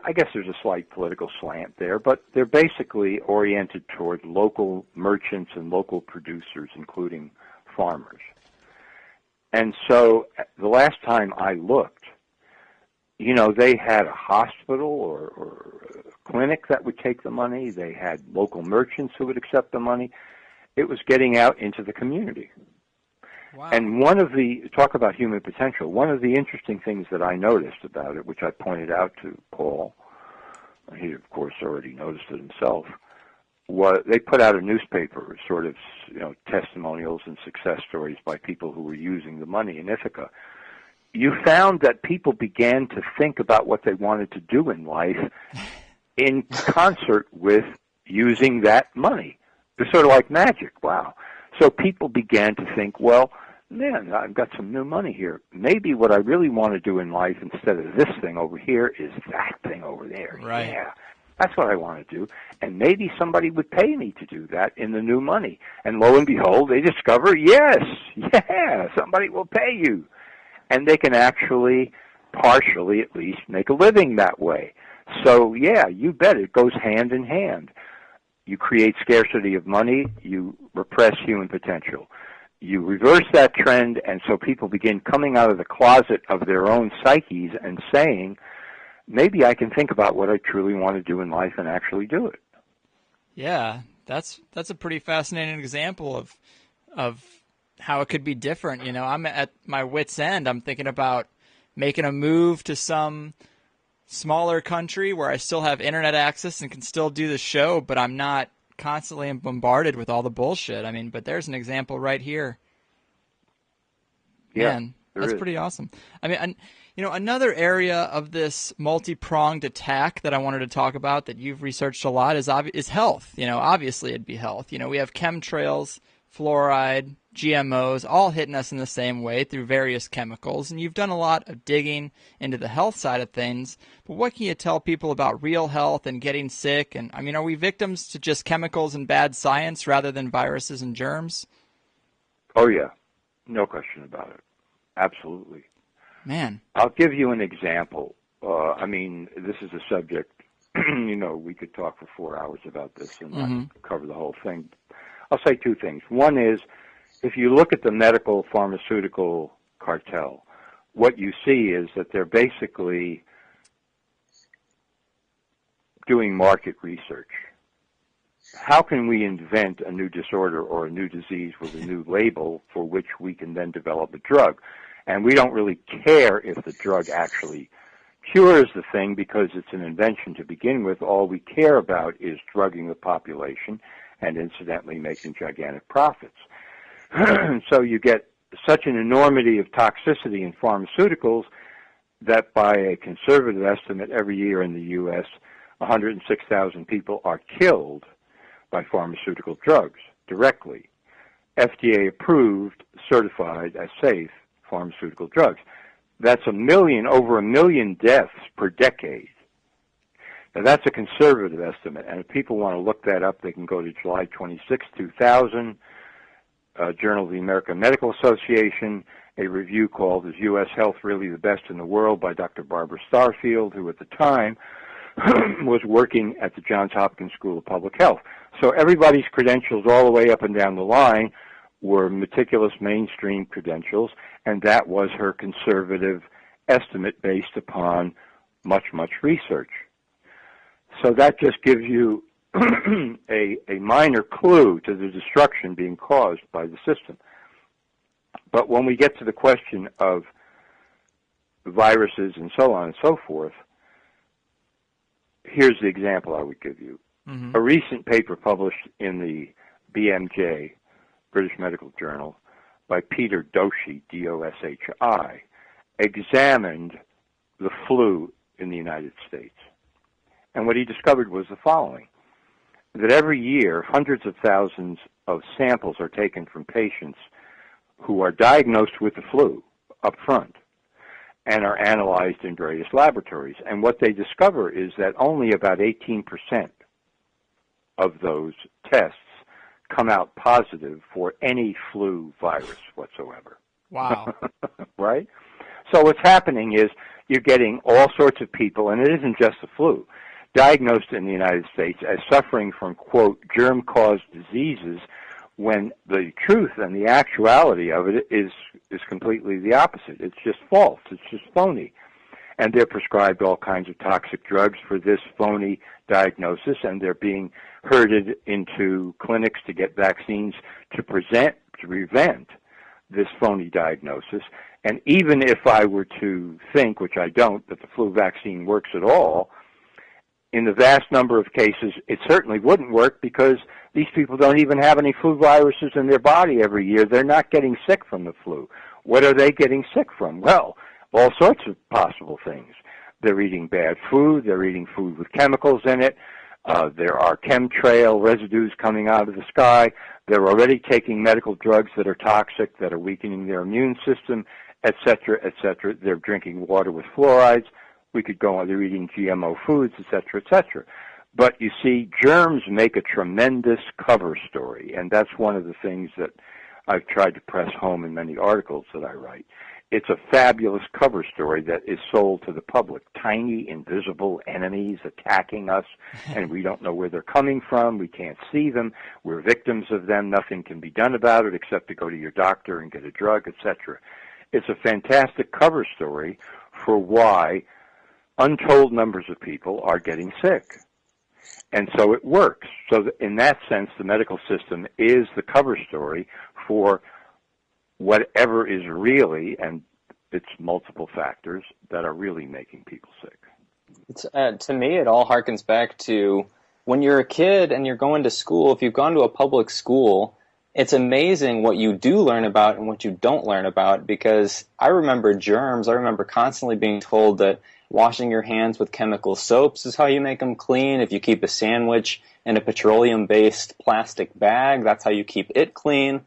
I guess there's a slight political slant there, but they're basically oriented toward local merchants and local producers, including farmers. And so the last time I looked, you know, they had a hospital or a clinic that would take the money. They had local merchants who would accept the money. It was getting out into the community. Wow. And one of the, talk about human potential, one of the interesting things that I noticed about it, which I pointed out to Paul, he of course already noticed it himself, was they put out a newspaper, sort of, you know, testimonials and success stories by people who were using the money in Ithaca. You found that people began to think about what they wanted to do in life in concert with using that money. It's sort of like magic. Wow. So people began to think, well, man, I've got some new money here. Maybe what I really want to do in life instead of this thing over here is that thing over there. Right. Yeah, that's what I want to do. And maybe somebody would pay me to do that in the new money. And lo and behold, they discover, yes, yeah, somebody will pay you. And they can actually, partially at least, make a living that way. So, yeah, you bet it goes hand in hand. You create scarcity of money, you repress human potential. You reverse that trend, and so people begin coming out of the closet of their own psyches and saying, maybe I can think about what I truly want to do in life and actually do it. Yeah, that's a pretty fascinating example of how it could be different. You know, I'm at my wit's end. I'm thinking about making a move to some smaller country where I still have internet access and can still do the show, but I'm not constantly bombarded with all the bullshit. I mean, but there's an example right here. Yeah, Man, that's pretty awesome. I mean, you know, another area of this multi-pronged attack that I wanted to talk about that you've researched a lot is health. You know, obviously it'd be health. You know, we have chemtrails, fluoride, GMOs, all hitting us in the same way through various chemicals. And you've done a lot of digging into the health side of things. But what can you tell people about real health and getting sick? And, I mean, are we victims to just chemicals and bad science rather than viruses and germs? Oh, yeah. No question about it. Absolutely. Man. I'll give you an example. I mean, this is a subject, you know, we could talk for 4 hours about this and not cover the whole thing. I'll say two things. One is, if you look at the medical pharmaceutical cartel, what you see is that they're basically doing market research. How can we invent a new disorder or a new disease with a new label for which we can then develop a drug? And we don't really care if the drug actually cures the thing because it's an invention to begin with. All we care about is drugging the population and incidentally making gigantic profits. So you get such an enormity of toxicity in pharmaceuticals that by a conservative estimate every year in the U.S., 106,000 people are killed by pharmaceutical drugs directly. FDA approved, certified as safe pharmaceutical drugs. That's over a million deaths per decade. Now that's a conservative estimate, and if people want to look that up, they can go to July 26, 2000, Journal of the American Medical Association, a review called Is U.S. Health Really the Best in the World by Dr. Barbara Starfield, who at the time was working at the Johns Hopkins School of Public Health. So everybody's credentials all the way up and down the line were meticulous mainstream credentials, and that was her conservative estimate based upon much, much research. So that just gives you a minor clue to the destruction being caused by the system. But when we get to the question of viruses and so on and so forth, here's the example I would give you. A recent paper published in the BMJ, British Medical Journal, by Peter Doshi, D-O-S-H-I, examined the flu in the United States. And what he discovered was the following, that every year hundreds of thousands of samples are taken from patients who are diagnosed with the flu up front and are analyzed in various laboratories. And what they discover is that only about 18% of those tests come out positive for any flu virus whatsoever. Wow. Right? So what's happening is you're getting all sorts of people, and it isn't just the flu, diagnosed in the United States as suffering from, quote, germ-caused diseases, when the truth and the actuality of it is completely the opposite. It's just false. It's just phony. And they're prescribed all kinds of toxic drugs for this phony diagnosis, and they're being herded into clinics to get vaccines to prevent this phony diagnosis. And even if I were to think, which I don't, that the flu vaccine works at all, in the vast number of cases, it certainly wouldn't work, because these people don't even have any flu viruses in their body every year. They're not getting sick from the flu. What are they getting sick from? Well, all sorts of possible things. They're eating bad food. They're eating food with chemicals in it. There are chemtrail residues coming out of the sky. They're already taking medical drugs that are toxic, that are weakening their immune system, et cetera, et cetera. They're drinking water with fluorides. We could go on. They're eating GMO foods, et cetera, et cetera. But you see, germs make a tremendous cover story, and that's one of the things that I've tried to press home in many articles that I write. It's a fabulous cover story that is sold to the public. Tiny, invisible enemies attacking us, and we don't know where they're coming from. We can't see them. We're victims of them. Nothing can be done about it except to go to your doctor and get a drug, etc. It's a fantastic cover story for why untold numbers of people are getting sick. And so it works. So in that sense, the medical system is the cover story for whatever is really, and it's multiple factors that are really making people sick. To me, it all harkens back to when you're a kid and you're going to school. If you've gone to a public school, it's amazing what you do learn about and what you don't learn about, because I remember germs. I remember constantly being told that washing your hands with chemical soaps is how you make them clean. If you keep a sandwich in a petroleum-based plastic bag, that's how you keep it clean,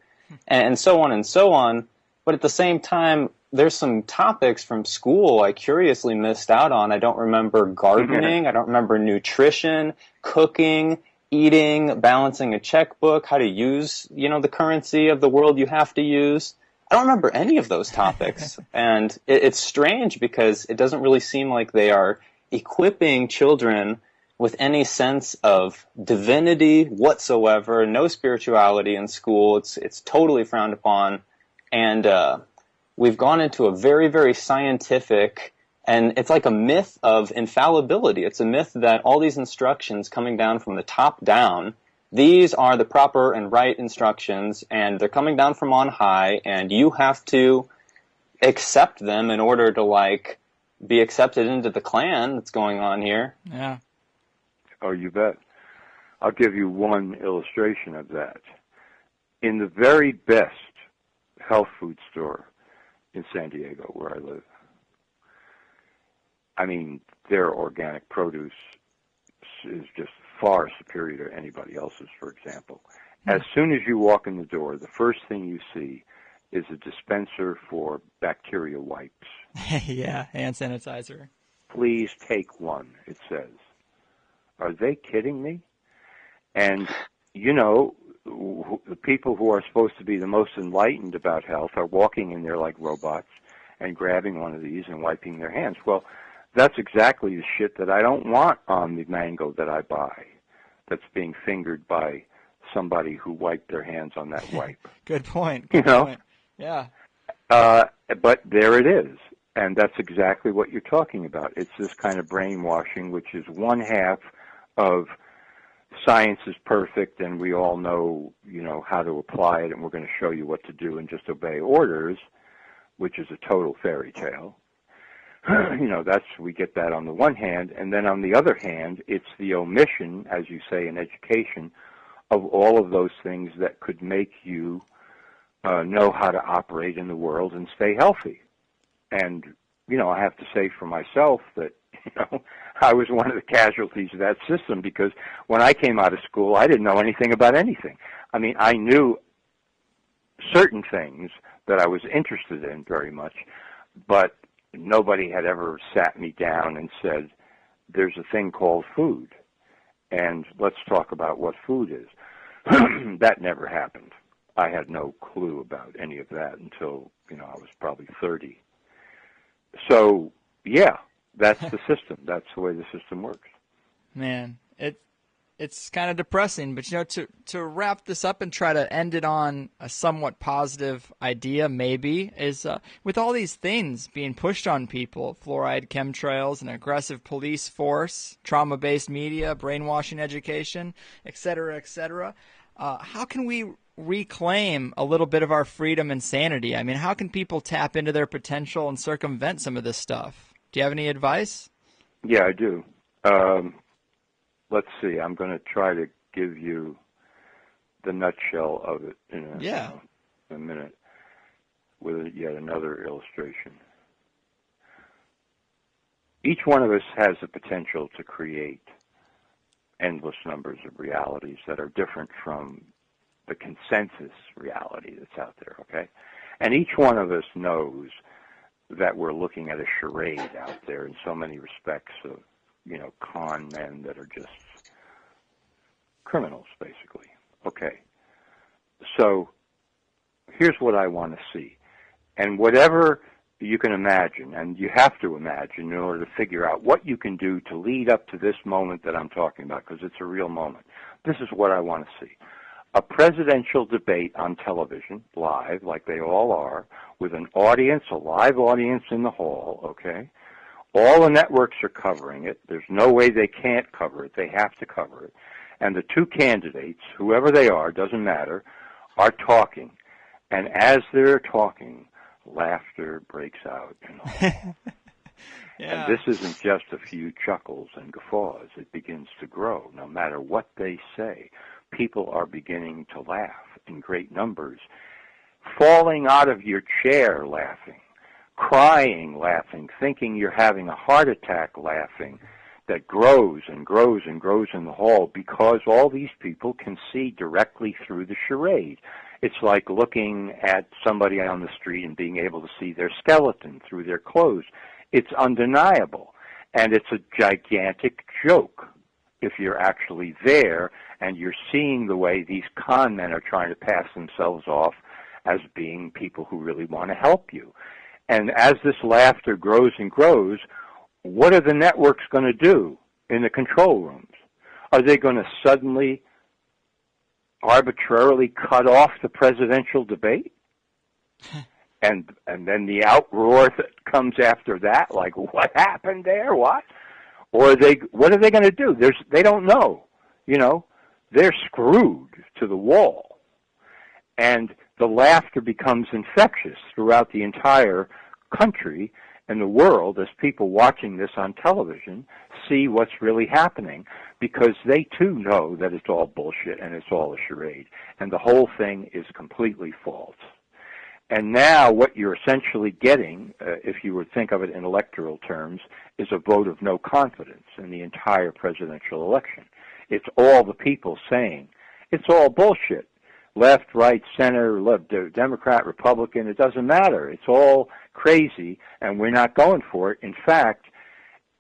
and so on and so on. But at the same time, there's some topics from school I curiously missed out on. I don't remember gardening. I don't remember nutrition, cooking, eating, balancing a checkbook, how to use, the currency of the world you have to use. I don't remember any of those topics. And it's strange, because it doesn't really seem like they are equipping children with any sense of divinity whatsoever, no spirituality in school. It's totally frowned upon. And we've gone into a very, very scientific, and it's like a myth of infallibility. It's a myth that all these instructions coming down from the top down, these are the proper and right instructions, and they're coming down from on high, and you have to accept them in order to, be accepted into the clan that's going on here. Yeah. Oh, you bet. I'll give you one illustration of that. In the very best health food store in San Diego, where I live, I mean, their organic produce is just far superior to anybody else's, for example. As soon as you walk in the door, the first thing you see is a dispenser for bacteria wipes. Yeah, hand sanitizer. Please take one, it says. Are they kidding me? And, the people who are supposed to be the most enlightened about health are walking in there like robots and grabbing one of these and wiping their hands. Well, that's exactly the shit that I don't want on the mango that I buy, that's being fingered by somebody who wiped their hands on that wipe. Good point. Good point. Yeah. But there it is. And that's exactly what you're talking about. It's this kind of brainwashing, which is one half of science is perfect and we all know, how to apply it, and we're going to show you what to do and just obey orders, which is a total fairy tale. We get that on the one hand, and then on the other hand, it's the omission, as you say in education, of all of those things that could make you know how to operate in the world and stay healthy. And, I have to say for myself that, I was one of the casualties of that system because when I came out of school, I didn't know anything about anything. I mean, I knew certain things that I was interested in very much, but nobody had ever sat me down and said, there's a thing called food, and let's talk about what food is. That never happened. I had no clue about any of that until, I was probably 30. So, yeah, that's the system. That's the way the system works. Man, it's kind of depressing, but to wrap this up and try to end it on a somewhat positive idea, maybe, is with all these things being pushed on people, fluoride, chemtrails, an aggressive police force, trauma-based media, brainwashing education, et cetera, how can we reclaim a little bit of our freedom and sanity? I mean, how can people tap into their potential and circumvent some of this stuff? Do you have any advice? Yeah, I do. Let's see. I'm going to try to give you the nutshell of it in a minute with yet another illustration. Each one of us has the potential to create endless numbers of realities that are different from the consensus reality that's out there, okay? And each one of us knows that we're looking at a charade out there in so many respects of con men that are just criminals, basically. Okay. So here's what I want to see. And whatever you can imagine, and you have to imagine in order to figure out what you can do to lead up to this moment that I'm talking about, because it's a real moment. This is what I want to see. A presidential debate on television, live, like they all are, with an audience, a live audience in the hall, okay? All the networks are covering it. There's no way they can't cover it. They have to cover it. And the two candidates, whoever they are, doesn't matter, are talking. And as they're talking, laughter breaks out in the hall. Yeah. And this isn't just a few chuckles and guffaws. It begins to grow. No matter what they say, people are beginning to laugh in great numbers, falling out of your chair laughing, crying laughing, thinking you're having a heart attack laughing, that grows and grows and grows in the hall because all these people can see directly through the charade. It's like looking at somebody on the street and being able to see their skeleton through their clothes. It's undeniable, and it's a gigantic joke if you're actually there and you're seeing the way these con men are trying to pass themselves off as being people who really want to help you. And as this laughter grows and grows, what are the networks going to do in the control rooms? Are they going to suddenly, arbitrarily cut off the presidential debate? and then the outroar that comes after that, like, what happened there? What? Or what are they going to do? They don't know. They're screwed to the wall. And the laughter becomes infectious throughout the entire country and the world as people watching this on television see what's really happening, because they too know that it's all bullshit and it's all a charade, and the whole thing is completely false. And now what you're essentially getting, if you would think of it in electoral terms, is a vote of no confidence in the entire presidential election. It's all the people saying, it's all bullshit. Left, right, center, Democrat, Republican, it doesn't matter. It's all crazy, and we're not going for it. In fact,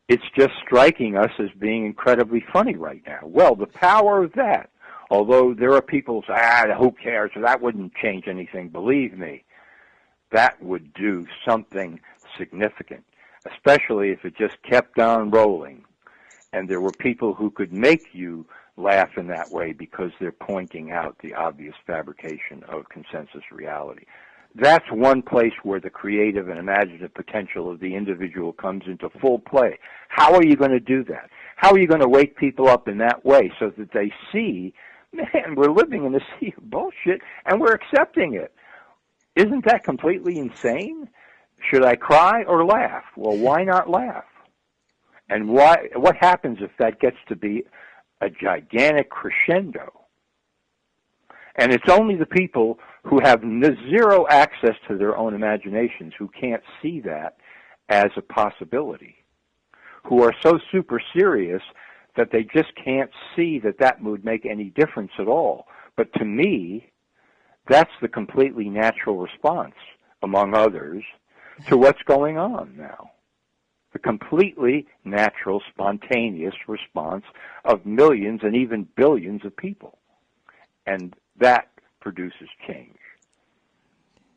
it's just striking us as being incredibly funny right now. Well, the power of that, although there are people who say, who cares, that wouldn't change anything, believe me, that would do something significant, especially if it just kept on rolling, and there were people who could make you laugh in that way because they're pointing out the obvious fabrication of consensus reality. That's one place where the creative and imaginative potential of the individual comes into full play. How are you going to do that? How are you going to wake people up in that way so that they see, man, we're living in a sea of bullshit and we're accepting it? Isn't that completely insane? Should I cry or laugh? Well, why not laugh? And what happens if that gets to be a gigantic crescendo? And it's only the people who have zero access to their own imaginations who can't see that as a possibility, who are so super serious that they just can't see that that would make any difference at all. But to me, that's the completely natural response, among others, to what's going on now. The completely natural, spontaneous response of millions and even billions of people. And that produces change.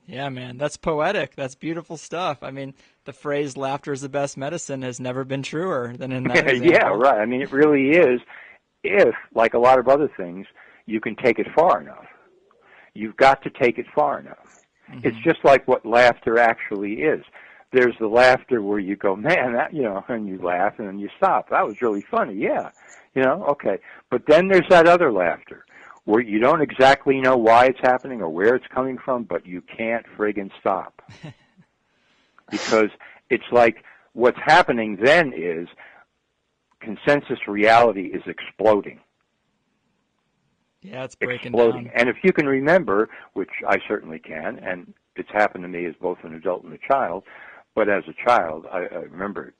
Yeah, man, that's poetic. That's beautiful stuff. I mean, the phrase "laughter is the best medicine" has never been truer than in that example. Yeah, right. I mean, it really is, if, like a lot of other things, you can take it far enough. You've got to take it far enough. Mm-hmm. It's just like what laughter actually is. There's the laughter where you go, man, that, and you laugh and then you stop. That was really funny. Yeah. Okay. But then there's that other laughter where you don't exactly know why it's happening or where it's coming from, but you can't friggin' stop. Because it's like what's happening then is consensus reality is exploding. Yeah, it's breaking exploding. down. And if you can remember, which I certainly can, and it's happened to me as both an adult and a child, but as a child, I remember it,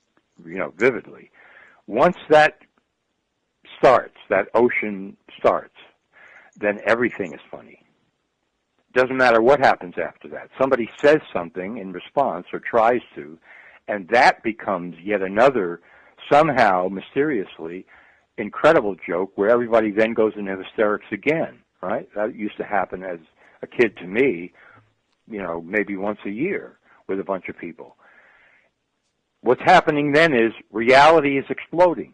vividly. Once that starts, that ocean starts, then everything is funny. Doesn't matter what happens after that. Somebody says something in response or tries to, and that becomes yet another, somehow, mysteriously, incredible joke where everybody then goes into hysterics again, right? That used to happen as a kid to me, maybe once a year with a bunch of people. What's happening then is reality is exploding.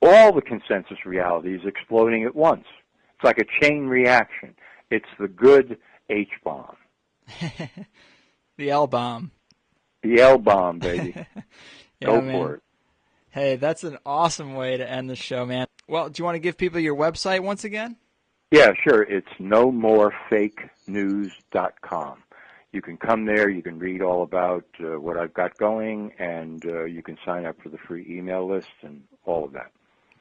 All the consensus reality is exploding at once. It's like a chain reaction. It's the good H-bomb. The L-bomb. The L-bomb, baby. Yeah, Go man. for it. Hey, that's an awesome way to end the show, man. Well, do you want to give people your website once again? Yeah, sure. It's nomorefakenews.com. You can come there. You can read all about what I've got going, and you can sign up for the free email list and all of that.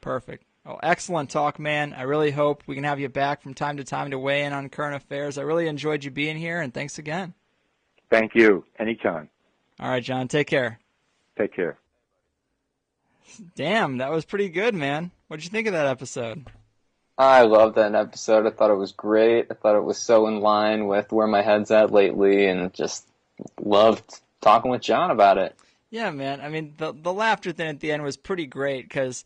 Perfect. Oh, excellent talk, man. I really hope we can have you back from time to time to weigh in on current affairs. I really enjoyed you being here, and thanks again. Thank you. Anytime. All right, John. Take care. Take care. Damn, that was pretty good, man. What'd you think of that episode? I loved that episode. I thought it was great. I thought it was so in line with where my head's at lately, and just loved talking with John about it. Yeah, man. I mean, the laughter thing at the end was pretty great because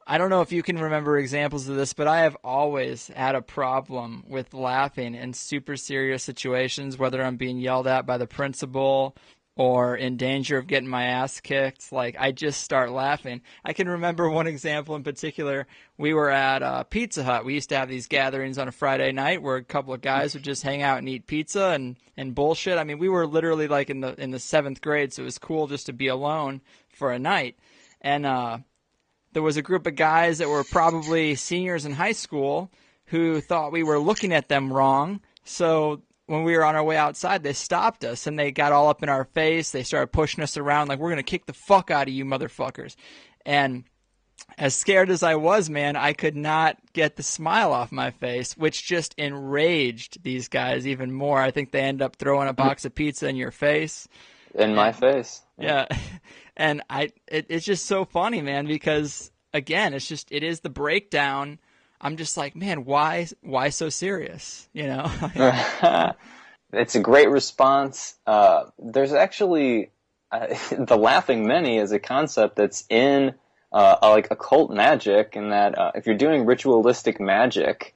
I don't know if you can remember examples of this, but I have always had a problem with laughing in super serious situations, whether I'm being yelled at by the principal or in danger of getting my ass kicked. Like, I just start laughing. I can remember one example in particular. We were at Pizza Hut. We used to have these gatherings on a Friday night where a couple of guys would just hang out and eat pizza and bullshit. I mean, we were literally like in the 7th grade, so it was cool just to be alone for a night. And there was a group of guys that were probably seniors in high school who thought we were looking at them wrong. So when we were on our way outside, they stopped us, and they got all up in our face. They started pushing us around like, we're going to kick the fuck out of you motherfuckers. And as scared as I was, man, I could not get the smile off my face, which just enraged these guys even more. I think they ended up throwing a box of pizza in your face. In my face. Yeah. And it's just so funny, man, because, again, it is the breakdown. I'm just like, man, why so serious? It's a great response. There's actually the laughing many is a concept that's in like occult magic, in that if you're doing ritualistic magic,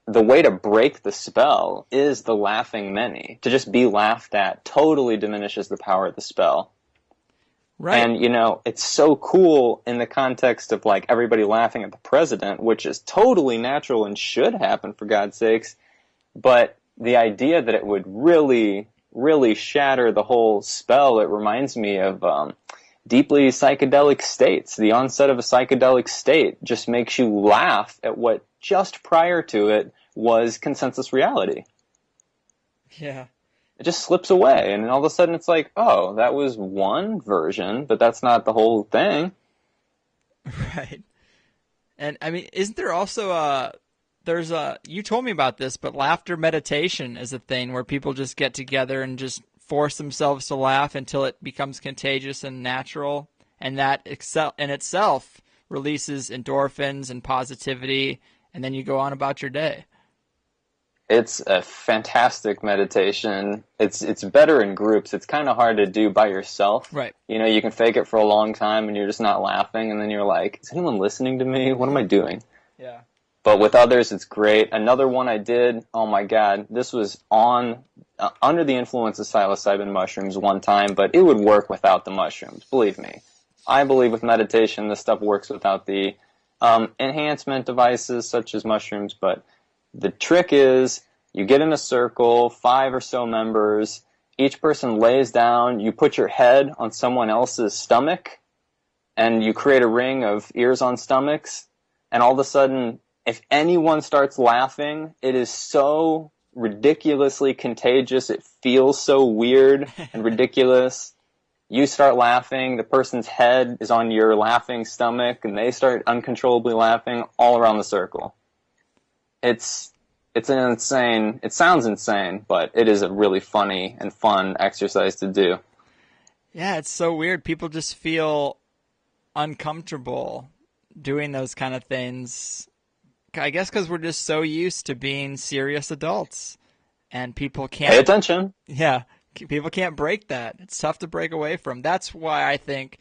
the way to break the spell is the laughing many. To just be laughed at totally diminishes the power of the spell. Right. And, it's so cool in the context of, like, everybody laughing at the president, which is totally natural and should happen, for God's sakes. But the idea that it would really, really shatter the whole spell, it reminds me of deeply psychedelic states. The onset of a psychedelic state just makes you laugh at what just prior to it was consensus reality. Yeah. It just slips away, and then all of a sudden it's like, oh, that was one version, but that's not the whole thing. Right. And, I mean, isn't there also you told me about this, but laughter meditation is a thing where people just get together and just force themselves to laugh until it becomes contagious and natural, and that in itself releases endorphins and positivity, and then you go on about your day. It's a fantastic meditation. It's better in groups. It's kind of hard to do by yourself. Right. You know, you can fake it for a long time and you're just not laughing, and then you're like, is anyone listening to me? What am I doing? Yeah. But with others, it's great. Another one I did, oh my God, this was on under the influence of psilocybin mushrooms one time, but it would work without the mushrooms, believe me. I believe with meditation, this stuff works without the enhancement devices such as mushrooms, but the trick is you get in a circle, 5 or so members, each person lays down, you put your head on someone else's stomach, and you create a ring of ears on stomachs, and all of a sudden, if anyone starts laughing, it is so ridiculously contagious, it feels so weird and ridiculous. You start laughing, the person's head is on your laughing stomach, and they start uncontrollably laughing all around the circle. It's an insane, it sounds insane, but it is a really funny and fun exercise to do. Yeah, it's so weird. People just feel uncomfortable doing those kind of things. I guess because we're just so used to being serious adults, and people can't pay attention. Yeah, people can't break that. It's tough to break away from. That's why I think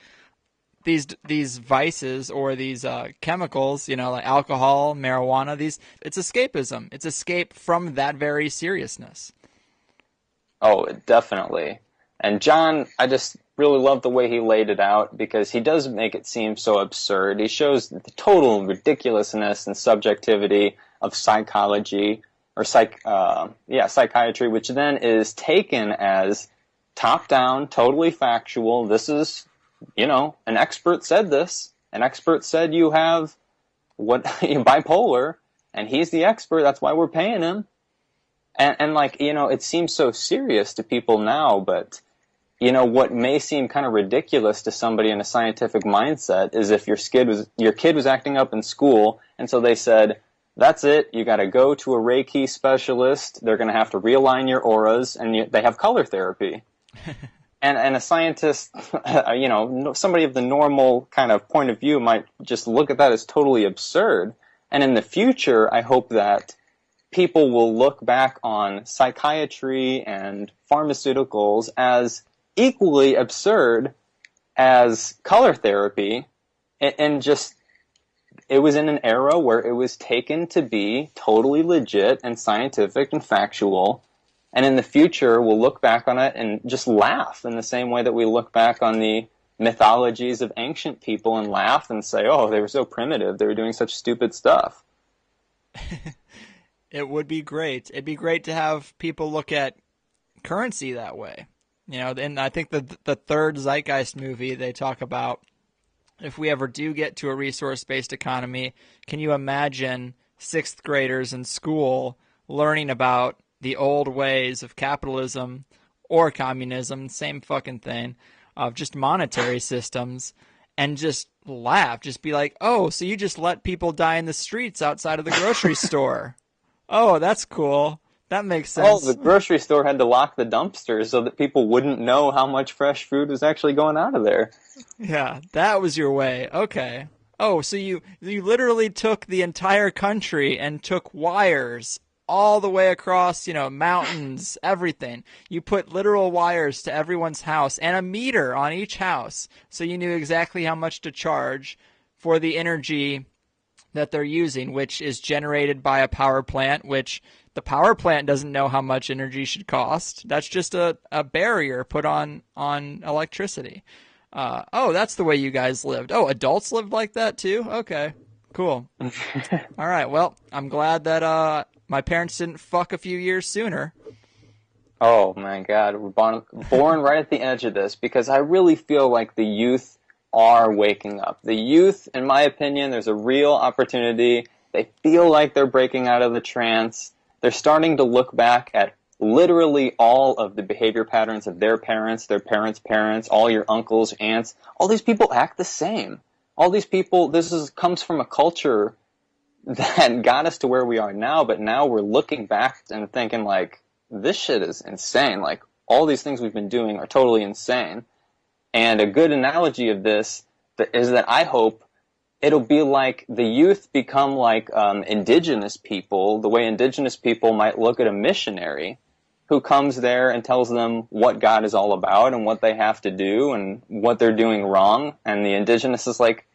these vices or these chemicals, you know, like alcohol, marijuana, it's escapism. It's escape from that very seriousness. Oh, definitely. And Jon, I just really love the way he laid it out, because he does make it seem so absurd. He shows the total ridiculousness and subjectivity of psychology or psychiatry, which then is taken as top-down, totally factual. This is, you know, an expert said this. An expert said you have bipolar, and he's the expert. That's why we're paying him. And like, you know, it seems so serious to people now, but you know, what may seem kind of ridiculous to somebody in a scientific mindset is if your kid was acting up in school, and so they said, that's it, you got to go to a Reiki specialist, they're going to have to realign your auras, and they have color therapy. and a scientist, you know, somebody of the normal kind of point of view might just look at that as totally absurd. And in the future, I hope that people will look back on psychiatry and pharmaceuticals as equally absurd as color therapy, and just it was in an era where it was taken to be totally legit and scientific and factual, and in the future we'll look back on it and just laugh in the same way that we look back on the mythologies of ancient people and laugh and say, oh, they were so primitive, they were doing such stupid stuff. It would be great. It'd be great to have people look at currency that way. You know, and I think the third Zeitgeist movie, they talk about if we ever do get to a resource-based economy, can you imagine 6th graders in school learning about the old ways of capitalism or communism, same fucking thing, of just monetary systems, and just laugh, just be like, oh, so you just let people die in the streets outside of the grocery store. Oh, that's cool. That makes sense. Oh, the grocery store had to lock the dumpsters so that people wouldn't know how much fresh food was actually going out of there. Yeah, that was your way. Okay. Oh, so you literally took the entire country and took wires all the way across, you know, mountains, everything. You put literal wires to everyone's house and a meter on each house, so you knew exactly how much to charge for the energy that they're using, which is generated by a power plant, which the power plant doesn't know how much energy should cost. That's just a barrier put on electricity. Oh, that's the way you guys lived. Oh, adults lived like that too? Okay, cool. All right, well, I'm glad that my parents didn't fuck a few years sooner. Oh, my God. We're born right at the edge of this, because I really feel like the youth are waking up. The youth, in my opinion, there's a real opportunity. They feel like they're breaking out of the trance. They're starting to look back at literally all of the behavior patterns of their parents' parents, all your uncles, aunts. All these people act the same. All these people, comes from a culture that got us to where we are now, but now we're looking back and thinking, like, this shit is insane. Like, all these things we've been doing are totally insane. And a good analogy of this, is that I hope it'll be like the youth become like indigenous people, the way indigenous people might look at a missionary who comes there and tells them what God is all about and what they have to do and what they're doing wrong. And the indigenous is like,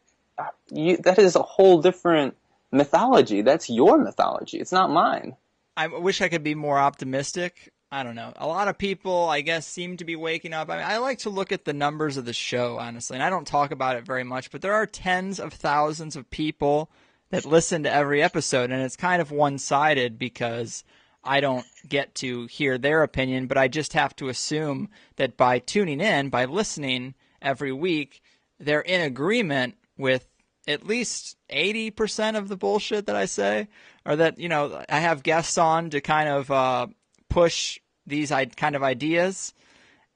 that is a whole different mythology. That's your mythology. It's not mine. I wish I could be more optimistic. I don't know. A lot of people, I guess, seem to be waking up. I mean, I like to look at the numbers of the show, honestly, and I don't talk about it very much, but there are tens of thousands of people that listen to every episode, and it's kind of one-sided because I don't get to hear their opinion, but I just have to assume that by tuning in, by listening every week, they're in agreement with at least 80% of the bullshit that I say, or that, you know, I have guests on to kind of push these kind of ideas,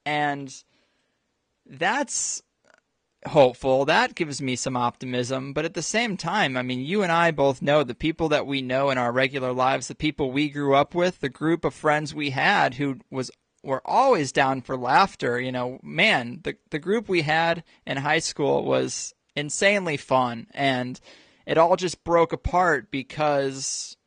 and that's hopeful. That gives me some optimism, but at the same time, I mean, you and I both know the people that we know in our regular lives, the people we grew up with, the group of friends we had who were always down for laughter. You know, man, the group we had in high school was insanely fun, and it all just broke apart because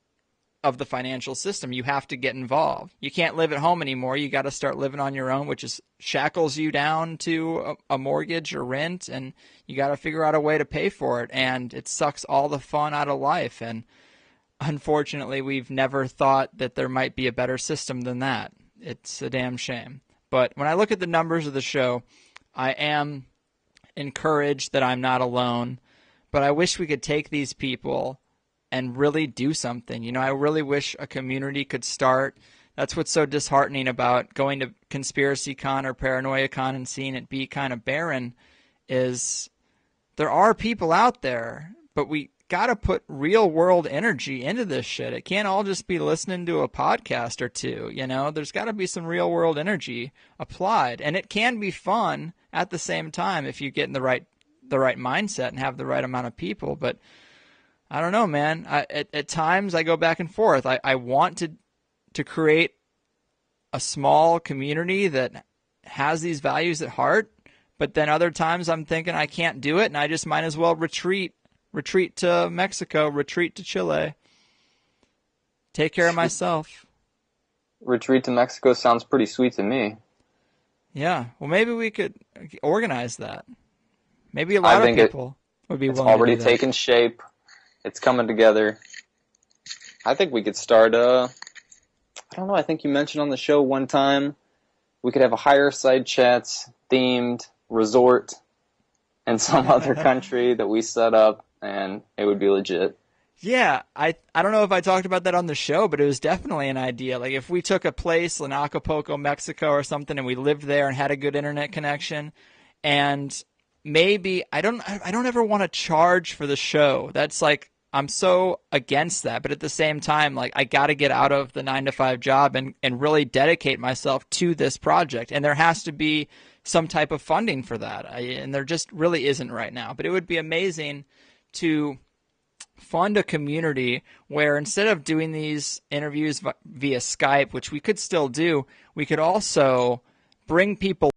of the financial system. You have to get involved. You can't live at home anymore. You got to start living on your own, which is shackles you down to a mortgage or rent, and you got to figure out a way to pay for it, and it sucks all the fun out of life. And unfortunately, we've never thought that there might be a better system than that. It's a damn shame. But when I look at the numbers of the show, I am encouraged that I'm not alone, but I wish we could take these people and really do something. You know, I really wish a community could start. That's what's so disheartening about going to Conspiracy Con or Paranoia Con and seeing it be kind of barren, is there are people out there, but we got to put real world energy into this shit. It can't all just be listening to a podcast or two, you know? There's got to be some real world energy applied, and it can be fun at the same time if you get in the right mindset and have the right amount of people. But I don't know, man. At times I go back and forth. I want to create a small community that has these values at heart, but then other times I'm thinking I can't do it, and I just might as well retreat to Mexico, retreat to Chile, take care of myself. Retreat to Mexico sounds pretty sweet to me. Yeah, well, maybe we could organize that. Maybe a lot of people would be willing to do that. It's already taken shape. It's coming together. I think we could start, I don't know, I think you mentioned on the show one time, we could have a Higherside Chats themed resort in some other country that we set up, and it would be legit. Yeah, I don't know if I talked about that on the show, but it was definitely an idea. Like if we took a place in Acapulco, Mexico or something, and we lived there and had a good internet connection, and maybe I don't ever want to charge for the show. That's like, I'm so against that, but at the same time, like I got to get out of the 9-to-5 job and really dedicate myself to this project, and there has to be some type of funding for that, and there just really isn't right now. But it would be amazing to fund a community where instead of doing these interviews via Skype, which we could still do, we could also bring people